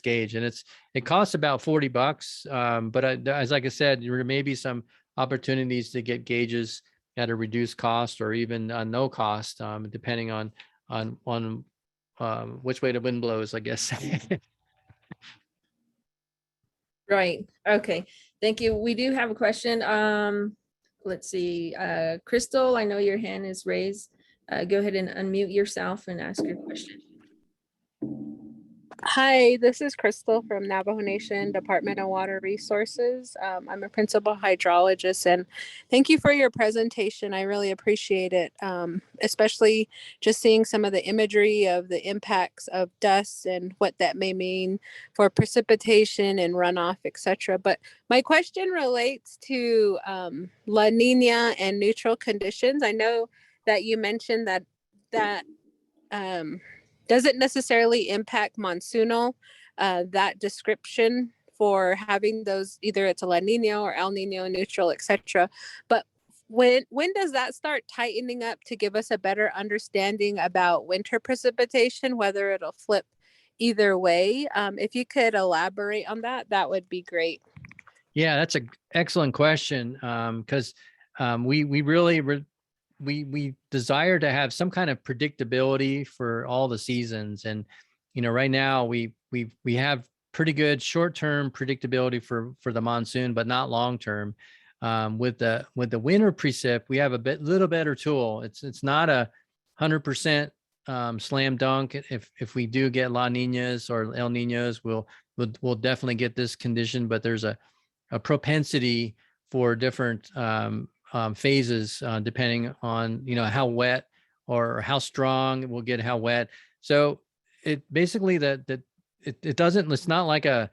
gauge, and it costs about $40. But as like I said, there may be some opportunities to get gauges at a reduced cost or even no cost, depending on which way the wind blows, I guess. Right. Okay. Thank you. We do have a question. Let's see. Crystal, I know your hand is raised. Go ahead and unmute yourself and ask your question. Hi, this is Crystal from Navajo Nation Department of Water Resources. I'm a principal hydrologist, and thank you for your presentation. I really appreciate it, especially just seeing some of the imagery of the impacts of dust and what that may mean for precipitation and runoff, etc. But my question relates to La Nina and neutral conditions. I know that you mentioned that doesn't necessarily impact monsoonal, that description for having those, either it's a La Nina or El Nino neutral, etc. But when does that start tightening up to give us a better understanding about winter precipitation, whether it'll flip either way? If you could elaborate on that, that would be great. Yeah, that's an excellent question, because we really we desire to have some kind of predictability for all the seasons. And right now we have pretty good short-term predictability for the monsoon, but not long-term. With the winter precip, we have a little better tool. It's not 100% slam dunk. If we do get La Ninas or El Ninos, we'll definitely get this condition, but there's a propensity for different phases, depending on how wet or how strong we'll get, how wet. So it basically it doesn't, it's not like a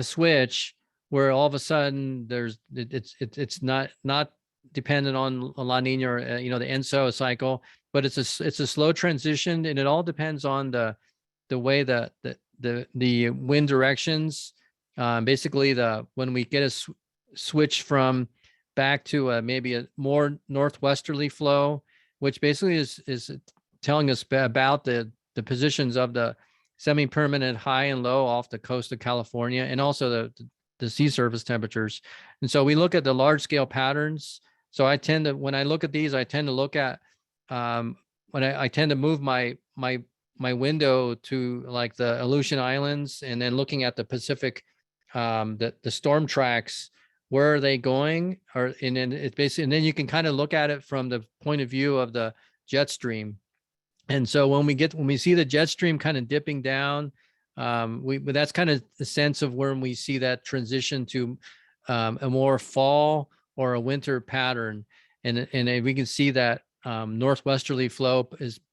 switch where all of a sudden it's not dependent on La Nina or the ENSO cycle, but it's a slow transition, and it all depends on the way the wind directions. Basically when we get a switch from back to maybe a more northwesterly flow, which basically is telling us about the positions of the semi-permanent high and low off the coast of California, and also the sea surface temperatures. And so we look at the large scale patterns. So when I look at these, I tend to look at when I tend to move my window to like the Aleutian Islands, and then looking at the Pacific, the storm tracks. Where are they going? And then it's basically, and then you can kind of look at it from the point of view of the jet stream. And so when we see the jet stream kind of dipping down, that's kind of the sense of when we see that transition to a more fall or a winter pattern, and we can see that northwesterly flow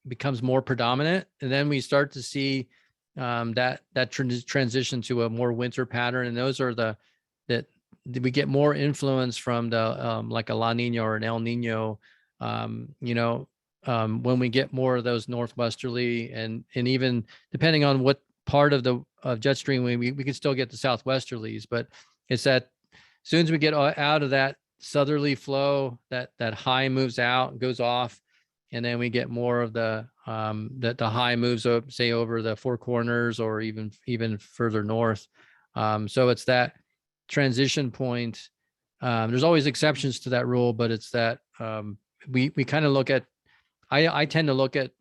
becomes more predominant, and then we start to see that transition to a more winter pattern, and those are that we get more influence from the like a La Nina or an El Nino, when we get more of those northwesterly, and even depending on what part of jet stream we can still get the southwesterlies, but it's that as soon as we get out of that southerly flow, that high moves out, goes off, and then we get more of the high moves up, say over the Four Corners or even further north. So it's that transition point. There's always exceptions to that rule, but it's that we kind of look at, I tend to look at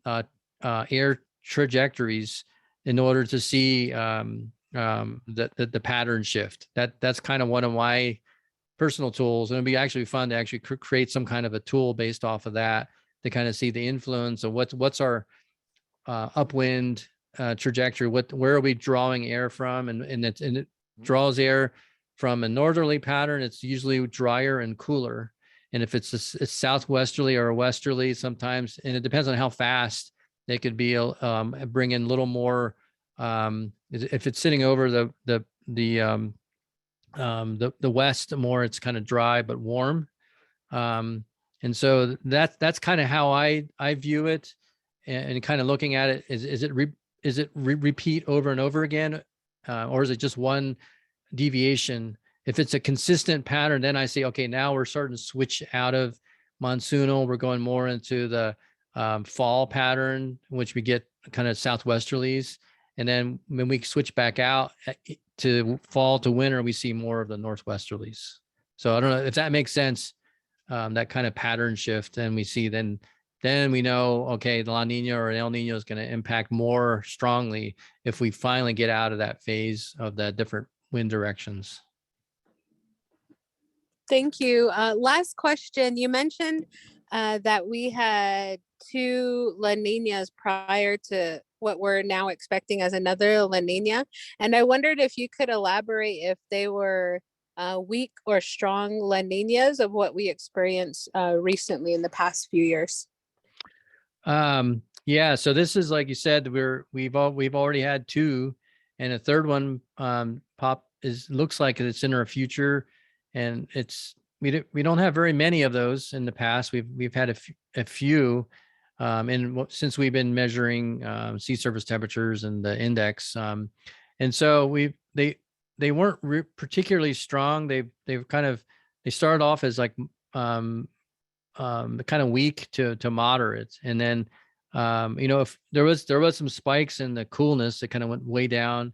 air trajectories in order to see the pattern shift. That's kind of one of my personal tools, and it'd be actually fun to actually create some kind of a tool based off of that to kind of see the influence of what's our upwind trajectory, where are we drawing air from, and it draws air from a northerly pattern. It's usually drier and cooler, and if it's southwesterly or westerly sometimes, and it depends on how fast they could be bring in a little more. If it's sitting over the west more, it's kind of dry but warm, and so that's kind of how I view it, and kind of looking at it. Is it repeat over and over again, or is it just one deviation? If it's a consistent pattern, then I say, okay, now we're starting to switch out of monsoonal. We're going more into the fall pattern, which we get kind of southwesterlies. And then when we switch back out to fall to winter, we see more of the northwesterlies. So I don't know if that makes sense, that kind of pattern shift. And we see then we know, okay, the La Nina or El Nino is going to impact more strongly if we finally get out of that phase of the different wind directions. Thank you. Last question. You mentioned that we had two La Ninas prior to what we're now expecting as another La Nina. And I wondered if you could elaborate if they were weak or strong La Ninas of what we experienced recently in the past few years. Yeah, so this is like you said, we've already had two, and a third one looks like it's in our future, and we don't have very many of those in the past. We've had a few, and since we've been measuring sea surface temperatures and the index, and so they weren't particularly strong. They started off as like kind of weak to moderate, and then if there was some spikes in the coolness that kind of went way down.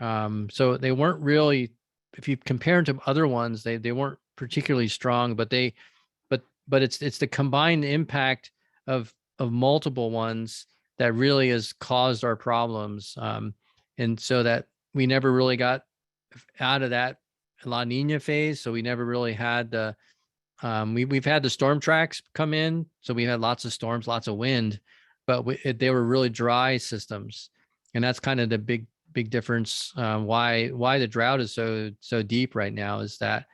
So they weren't really, if you compare them to other ones, they weren't particularly strong, but it's the combined impact of multiple ones that really has caused our problems. And so that we never really got out of that La Nina phase. So we never really had the we've had the storm tracks come in, so we had lots of storms, lots of wind, but they were really dry systems, and that's kind of the big difference. Why the drought is so deep right now is that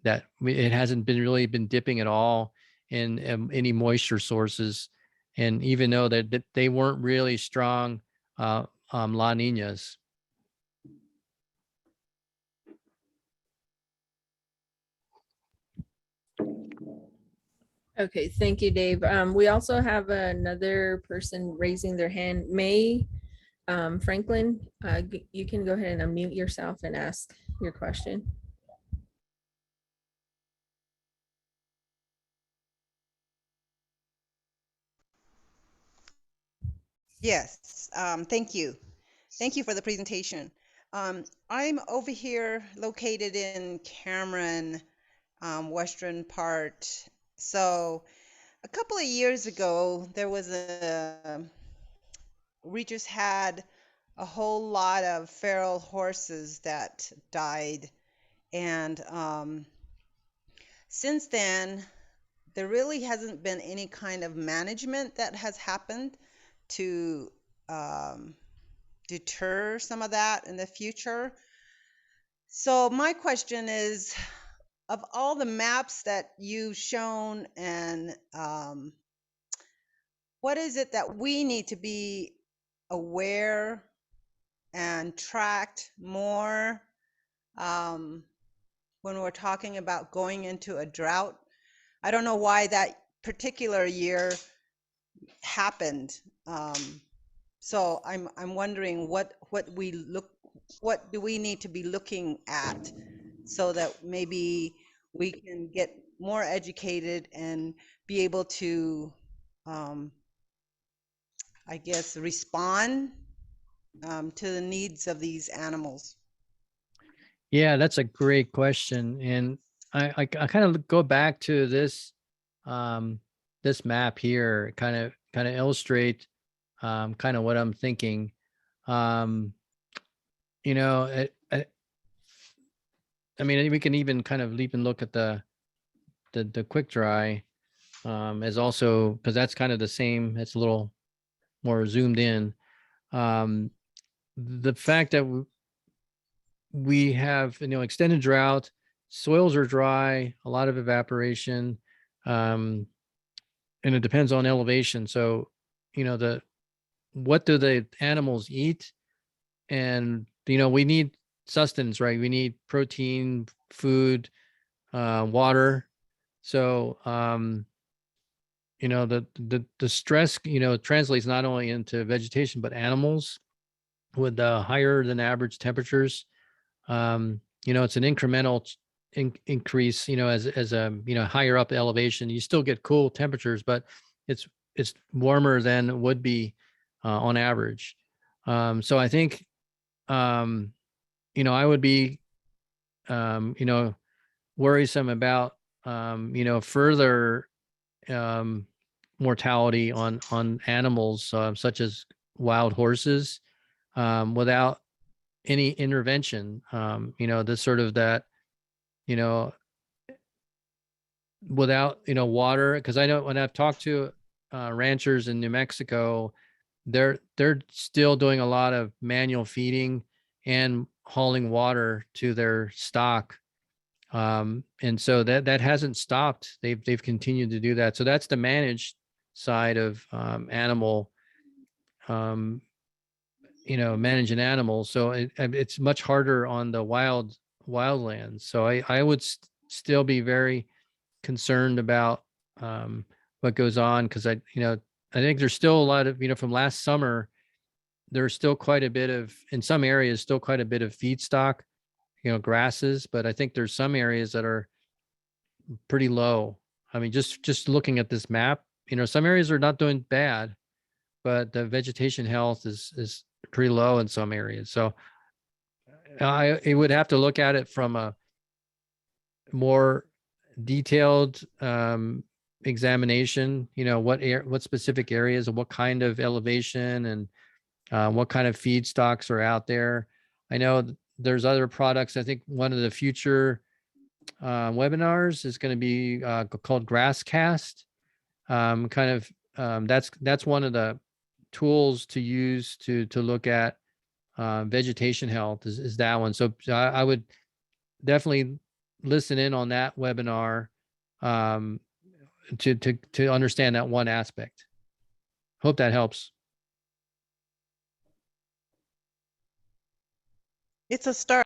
it hasn't really been dipping at all in any moisture sources, and even though that they weren't really strong La Ninas. Okay, thank you, Dave. We also have another person raising their hand. May Franklin, you can go ahead and unmute yourself and ask your question. Yes, thank you. Thank you for the presentation. I'm over here located in Cameron, western part. So a couple of years ago, we just had a whole lot of feral horses that died. And since then, there really hasn't been any kind of management that has happened to deter some of that in the future. So my question is, of all the maps that you've shown, and what is it that we need to be aware and tracked more when we're talking about going into a drought? I don't know why that particular year happened. So I'm wondering what do we need to be looking at so that maybe we can get more educated and be able to, I guess, respond to the needs of these animals. Yeah, that's a great question, and I kind of go back to this this map here, kind of illustrate kind of what I'm thinking. I mean, we can even kind of look at the quick dry as also, because that's kind of the same. It's a little more zoomed in. The fact that we have extended drought, soils are dry, a lot of evaporation, and it depends on elevation. So what do the animals eat? And we need sustenance, right? We need protein, food, water. So the stress translates not only into vegetation but animals with the higher than average temperatures. It's an incremental increase, as a higher up elevation. You still get cool temperatures, but it's warmer than it would be on average. So I think I would be worrisome about further mortality on animals such as wild horses without any intervention. This sort of that, without water, because I know when I've talked to ranchers in New Mexico, they're still doing a lot of manual feeding and hauling water to their stock. And so that hasn't stopped. They've continued to do that. So that's the managed side of animal, managing animals. So it's much harder on the wildlands. So I would still be very concerned about what goes on, because I think there's still a lot of, from last summer, there's still quite a bit of, in some areas, still quite a bit of feedstock, grasses, but I think there's some areas that are pretty low. I mean, just looking at this map, some areas are not doing bad, but the vegetation health is pretty low in some areas. So I would have to look at it from a more detailed examination, what specific areas and what kind of elevation and what kind of feedstocks are out there. I know there's other products. I think one of the future webinars is going to be called Grass Cast. That's one of the tools to use to look at vegetation health is that one. So I would definitely listen in on that webinar to understand that one aspect. Hope that helps. It's a start.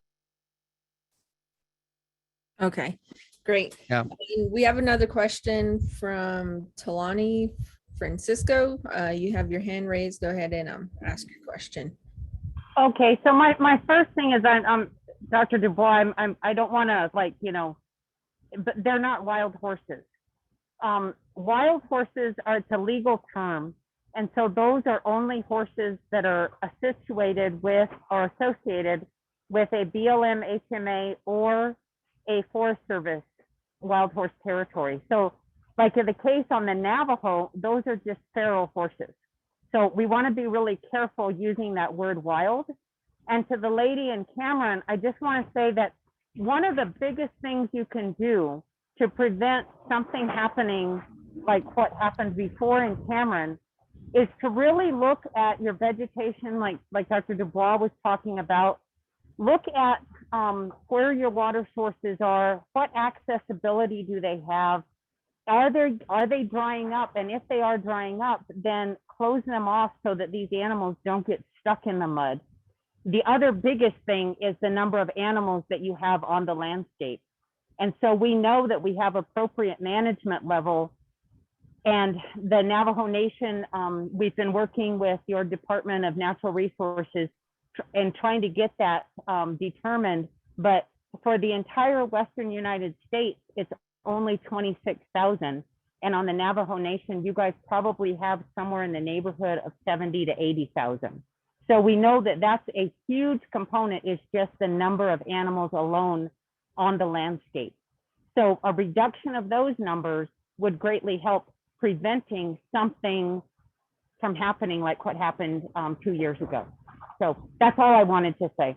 Okay, great. Yeah. And we have another question from Talani Francisco. You have your hand raised. Go ahead and ask your question. Okay, so my first thing is I'm Dr. Dubois. I don't want to but they're not wild horses. Wild horses it's a legal term, and so those are only horses that are situated with or associated with a BLM, HMA, or a Forest Service wild horse territory. So like in the case on the Navajo, those are just feral horses. So we want to be really careful using that word wild. And to the lady in Cameron, I just want to say that one of the biggest things you can do to prevent something happening like what happened before in Cameron is to really look at your vegetation, like Dr. Dubois was talking about. Look at where your water sources are, what accessibility do they have, are they drying up, and if they are drying up, then close them off so that these animals don't get stuck in the mud. The other biggest thing is the number of animals that you have on the landscape. And so we know that we have appropriate management level, and the Navajo Nation, we've been working with your Department of Natural Resources and trying to get that determined. But for the entire Western United States, it's only 26,000. And on the Navajo Nation, you guys probably have somewhere in the neighborhood of 70 to 80,000. So we know that that's a huge component, is just the number of animals alone on the landscape. So a reduction of those numbers would greatly help preventing something from happening like what happened 2 years ago. So that's all I wanted to say.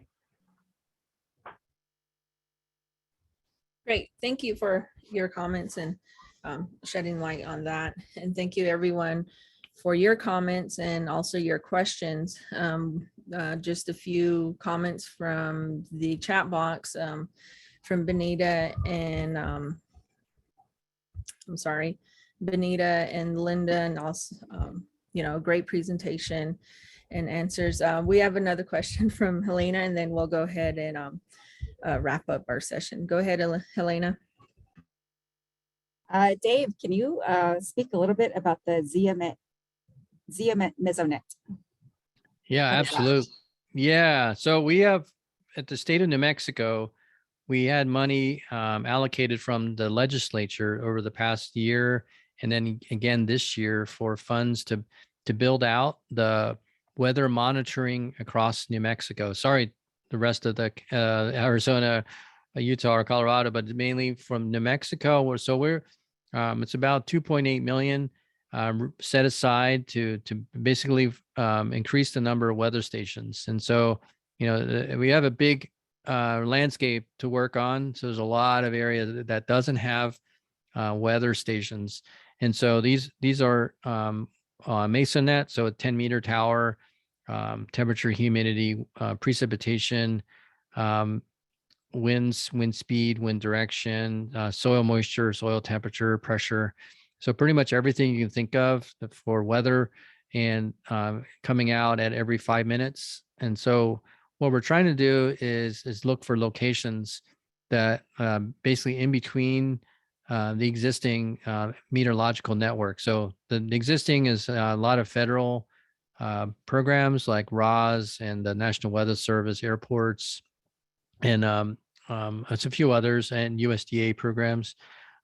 Great. Thank you for your comments and shedding light on that. And thank you everyone for your comments and also your questions. Just a few comments from the chat box from Benita and Benita and Linda, and also, great presentation and answers. We have another question from Helena, and then we'll go ahead and wrap up our session. Go ahead, Helena. Dave, can you speak a little bit about the Zia mesonet? Yeah, absolutely. Yeah. So we have, at the state of New Mexico, we had money allocated from the legislature over the past year, and then again this year, for funds to build out the weather monitoring across New Mexico. Sorry, the rest of the Arizona, Utah, or Colorado, but mainly from New Mexico. So we're it's about 2.8 million set aside to basically increase the number of weather stations. And so, we have a big landscape to work on. So there's a lot of area that doesn't have weather stations. And so these are MesoNet, so a 10-meter tower, temperature, humidity, precipitation, winds, wind speed, wind direction, soil moisture, soil temperature, pressure. So pretty much everything you can think of for weather, and coming out at every 5 minutes. And so what we're trying to do is look for locations that basically in between the existing meteorological network. So the existing is a lot of federal programs like RAS and the National Weather Service, airports, and it's a few others, and USDA programs.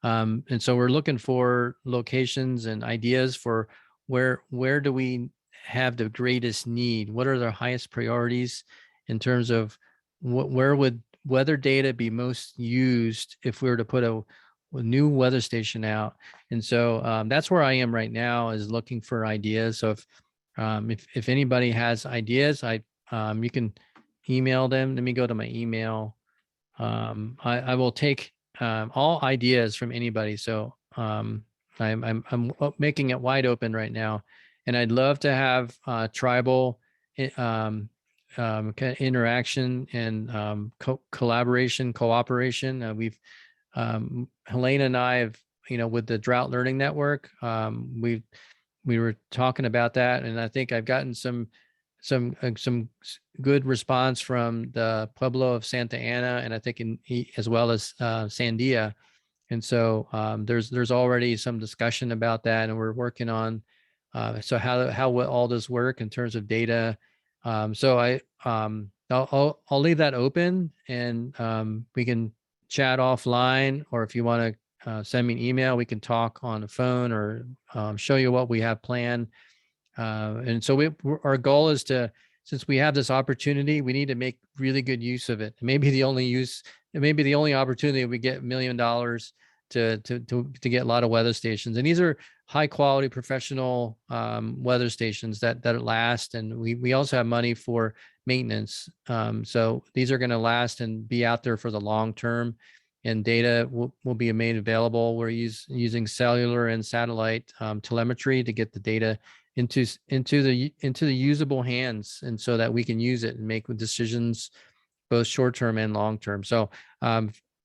And so we're looking for locations and ideas for where do we have the greatest need? What are the highest priorities in terms of where would weather data be most used if we were to put a new weather station out? And so that's where I am right now, is looking for ideas. So if anybody has ideas, you can email them. Let me go to my email. I will take all ideas from anybody. So I'm making it wide open right now, and I'd love to have tribal kind of interaction and collaboration, cooperation. Helena and I have, with the Drought Learning Network, we were talking about that, and I think I've gotten some good response from the Pueblo of Santa Ana, and I think as well as Sandia. And so there's already some discussion about that, and we're working on so how will all this work in terms of data. So I'll leave that open, and we can chat offline, or if you want to send me an email, we can talk on the phone, or show you what we have planned. And so our goal is to, since we have this opportunity, we need to make really good use of it. Maybe the only opportunity we get $1 million to get a lot of weather stations. And these are high quality professional weather stations that last. And we also have money for maintenance. So these are going to last and be out there for the long term, and data will be made available. We're using cellular and satellite telemetry to get the data into the usable hands, and so that we can use it and make decisions both short term and long term. So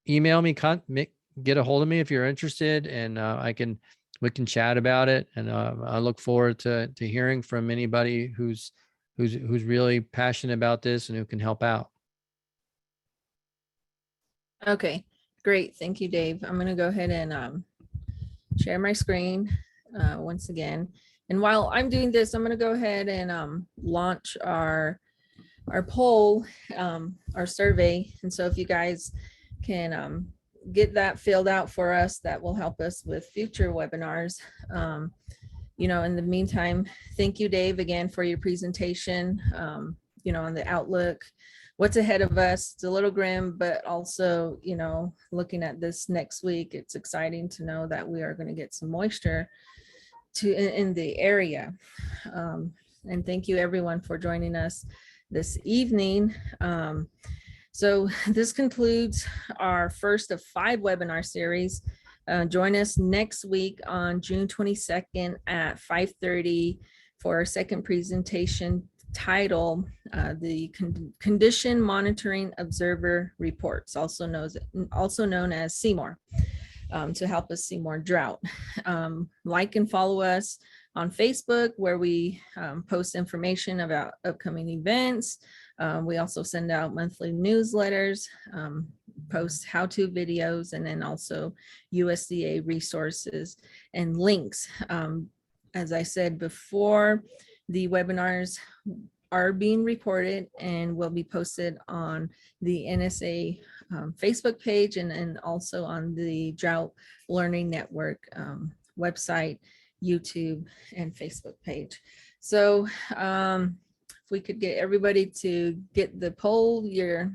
email me, get a hold of me if you're interested, and we can chat about it. And I look forward to hearing from anybody who's really passionate about this and who can help out. Okay, great. Thank you, Dave. I'm going to go ahead and share my screen once again. And while I'm doing this, I'm going to go ahead and launch our poll, our survey. And so if you guys can get that filled out for us, that will help us with future webinars. In the meantime, thank you, Dave, again for your presentation, on the outlook. What's ahead of us, it's a little grim, but also, looking at this next week, it's exciting to know that we are going to get some moisture in the area. And thank you everyone for joining us this evening. So this concludes our first of 5 webinar series. Join us next week on June 22nd at 5:30 for our second presentation titled the Condition Monitoring Observer Reports, also known as CMOR. To help us see more drought. Like and follow us on Facebook, where we post information about upcoming events. We also send out monthly newsletters, post how-to videos, and then also USDA resources and links. As I said before, the webinars are being recorded and will be posted on the NSA Facebook page, and also on the Drought Learning Network website, YouTube, and Facebook page. So if we could get everybody to get your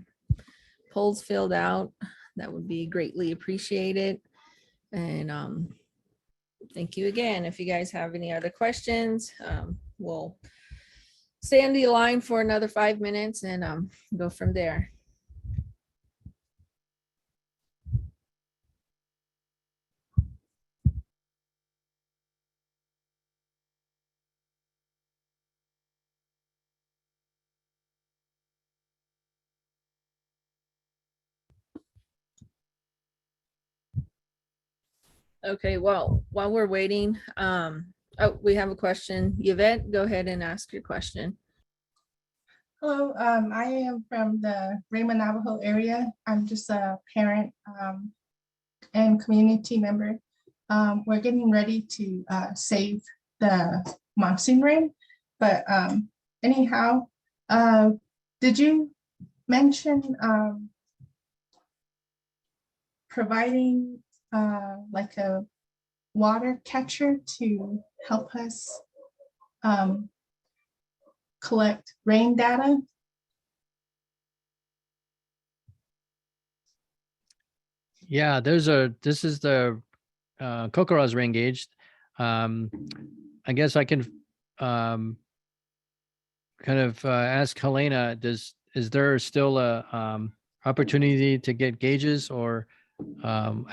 polls filled out, that would be greatly appreciated. And thank you again. If you guys have any other questions, we'll stay on the line for another 5 minutes and go from there. Okay, well, while we're waiting, oh, we have a question. Yvette, go ahead and ask your question. Hello, I am from the Raymond Navajo area. I'm just a parent and community member. We're getting ready to save the monsoon rain, but anyhow, did you mention providing like a water catcher to help us collect rain data? Yeah, this is the Kokoroz rain gauge. I guess I can kind of ask Helena, is there still a opportunity to get gauges, or how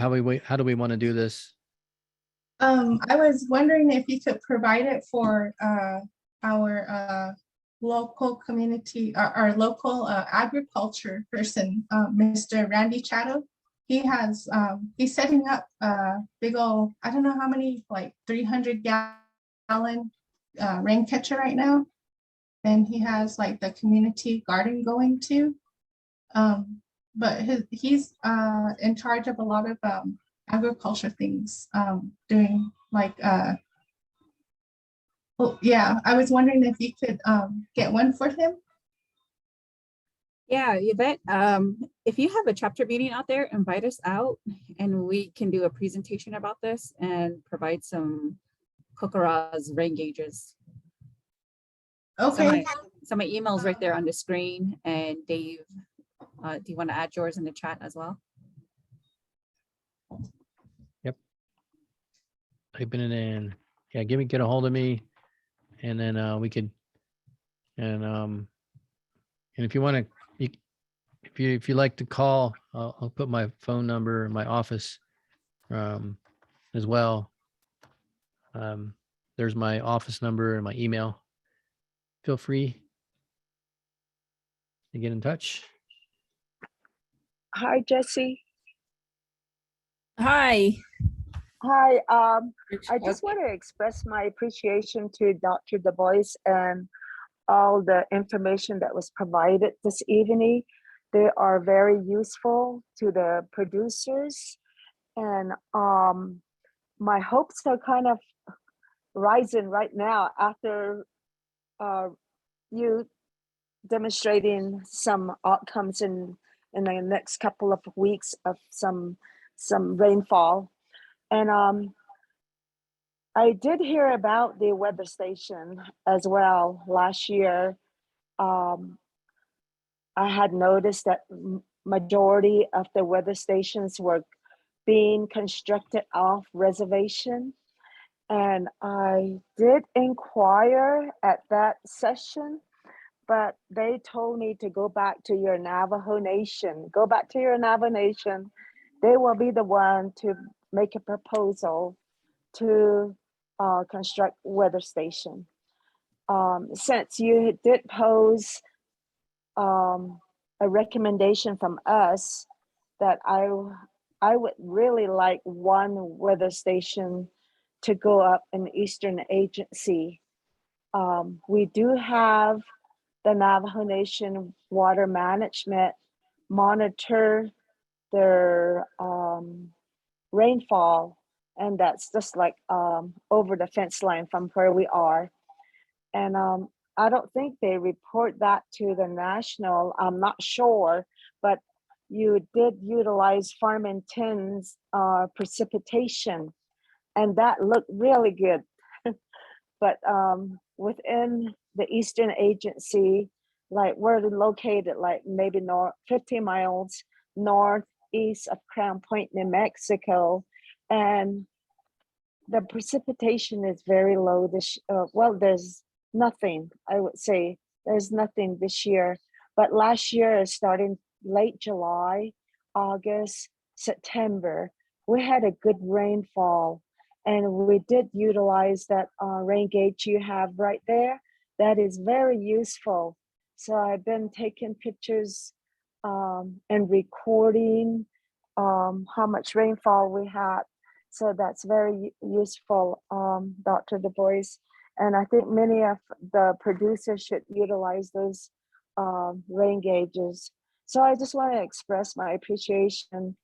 do we want to do this? I was wondering if you could provide it for our local community, our local agriculture person, Mr. Randy Chatto. He has, he's setting up a big old, I don't know how many, like 300-gallon rain catcher right now. And he has like the community garden going too. But he's in charge of a lot of agriculture things, doing like, well, yeah, I was wondering if you could get one for him. Yeah, Yvette, if you have a chapter meeting out there, invite us out and we can do a presentation about this and provide some Kokoroz rain gauges. Okay. So my email's right there on the screen, and Dave, do you want to add yours in the chat as well? Typing it in. Yeah, get a hold of me, and then we could, and if you want to, if you like to call, I'll put my phone number in my office as well. There's my office number and my email. Feel free to get in touch. Hi, Jesse. Hi. Hi. I just want to express my appreciation to Dr. Du Bois and all the information that was provided this evening. They are very useful to the producers, and my hopes are kind of rising right now after you demonstrating some outcomes in the next couple of weeks of some rainfall. And I did hear about the weather station as well last year. I had noticed that majority of the weather stations were being constructed off reservation. And I did inquire at that session, but they told me to go back to your Navajo Nation. Go back to your Navajo Nation. They will be the one to make a proposal to construct weather station. Since you did pose a recommendation from us, that I would really like one weather station to go up in Eastern Agency. We do have the Navajo Nation Water Management monitor their rainfall, and that's just like over the fence line from where we are. And I don't think they report that to the national. I'm not sure, but you did utilize Farmington's precipitation, and that looked really good. But within the Eastern Agency, like we're located like maybe 50 miles northeast of Crown Point, New Mexico, and the precipitation is very low this well, there's nothing. I would say there's nothing this year, but last year, starting late July, August, September, we had a good rainfall, and we did utilize that rain gauge you have right there. That is very useful. So I've been taking pictures and recording how much rainfall we had. So that's very useful, Dr. Du Bois. And I think many of the producers should utilize those rain gauges. So I just want to express my appreciation.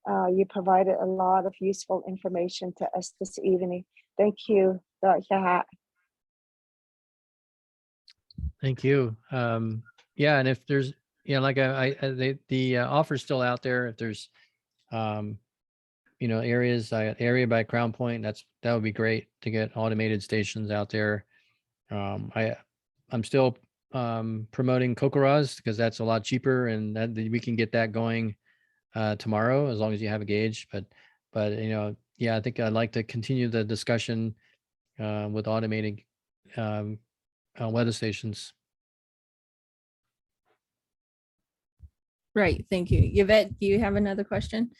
You provided a lot of useful information to us this evening. Thank you, Dr. Hat. Thank you. Yeah, and if there's, like the offer's still out there. If there's, areas, area by Crown Point, that would be great to get automated stations out there. I'm still promoting Kokoroz because that's a lot cheaper, and that we can get that going tomorrow as long as you have a gauge. But yeah, I think I'd like to continue the discussion with automating weather stations. Right, thank you. Yvette, do you have another question?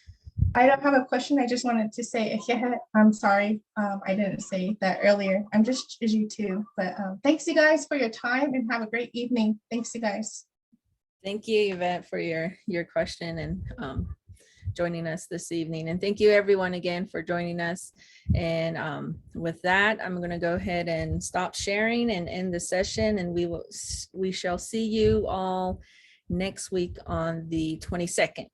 I don't have a question. I just wanted to say, I'm sorry. I didn't say that earlier. I'm just as you too, but thanks you guys for your time and have a great evening. Thanks you guys. Thank you, Yvette, for your question and joining us this evening. And thank you everyone again for joining us. And with that, I'm going to go ahead and stop sharing and end the session. And we shall see you all next week on the 22nd.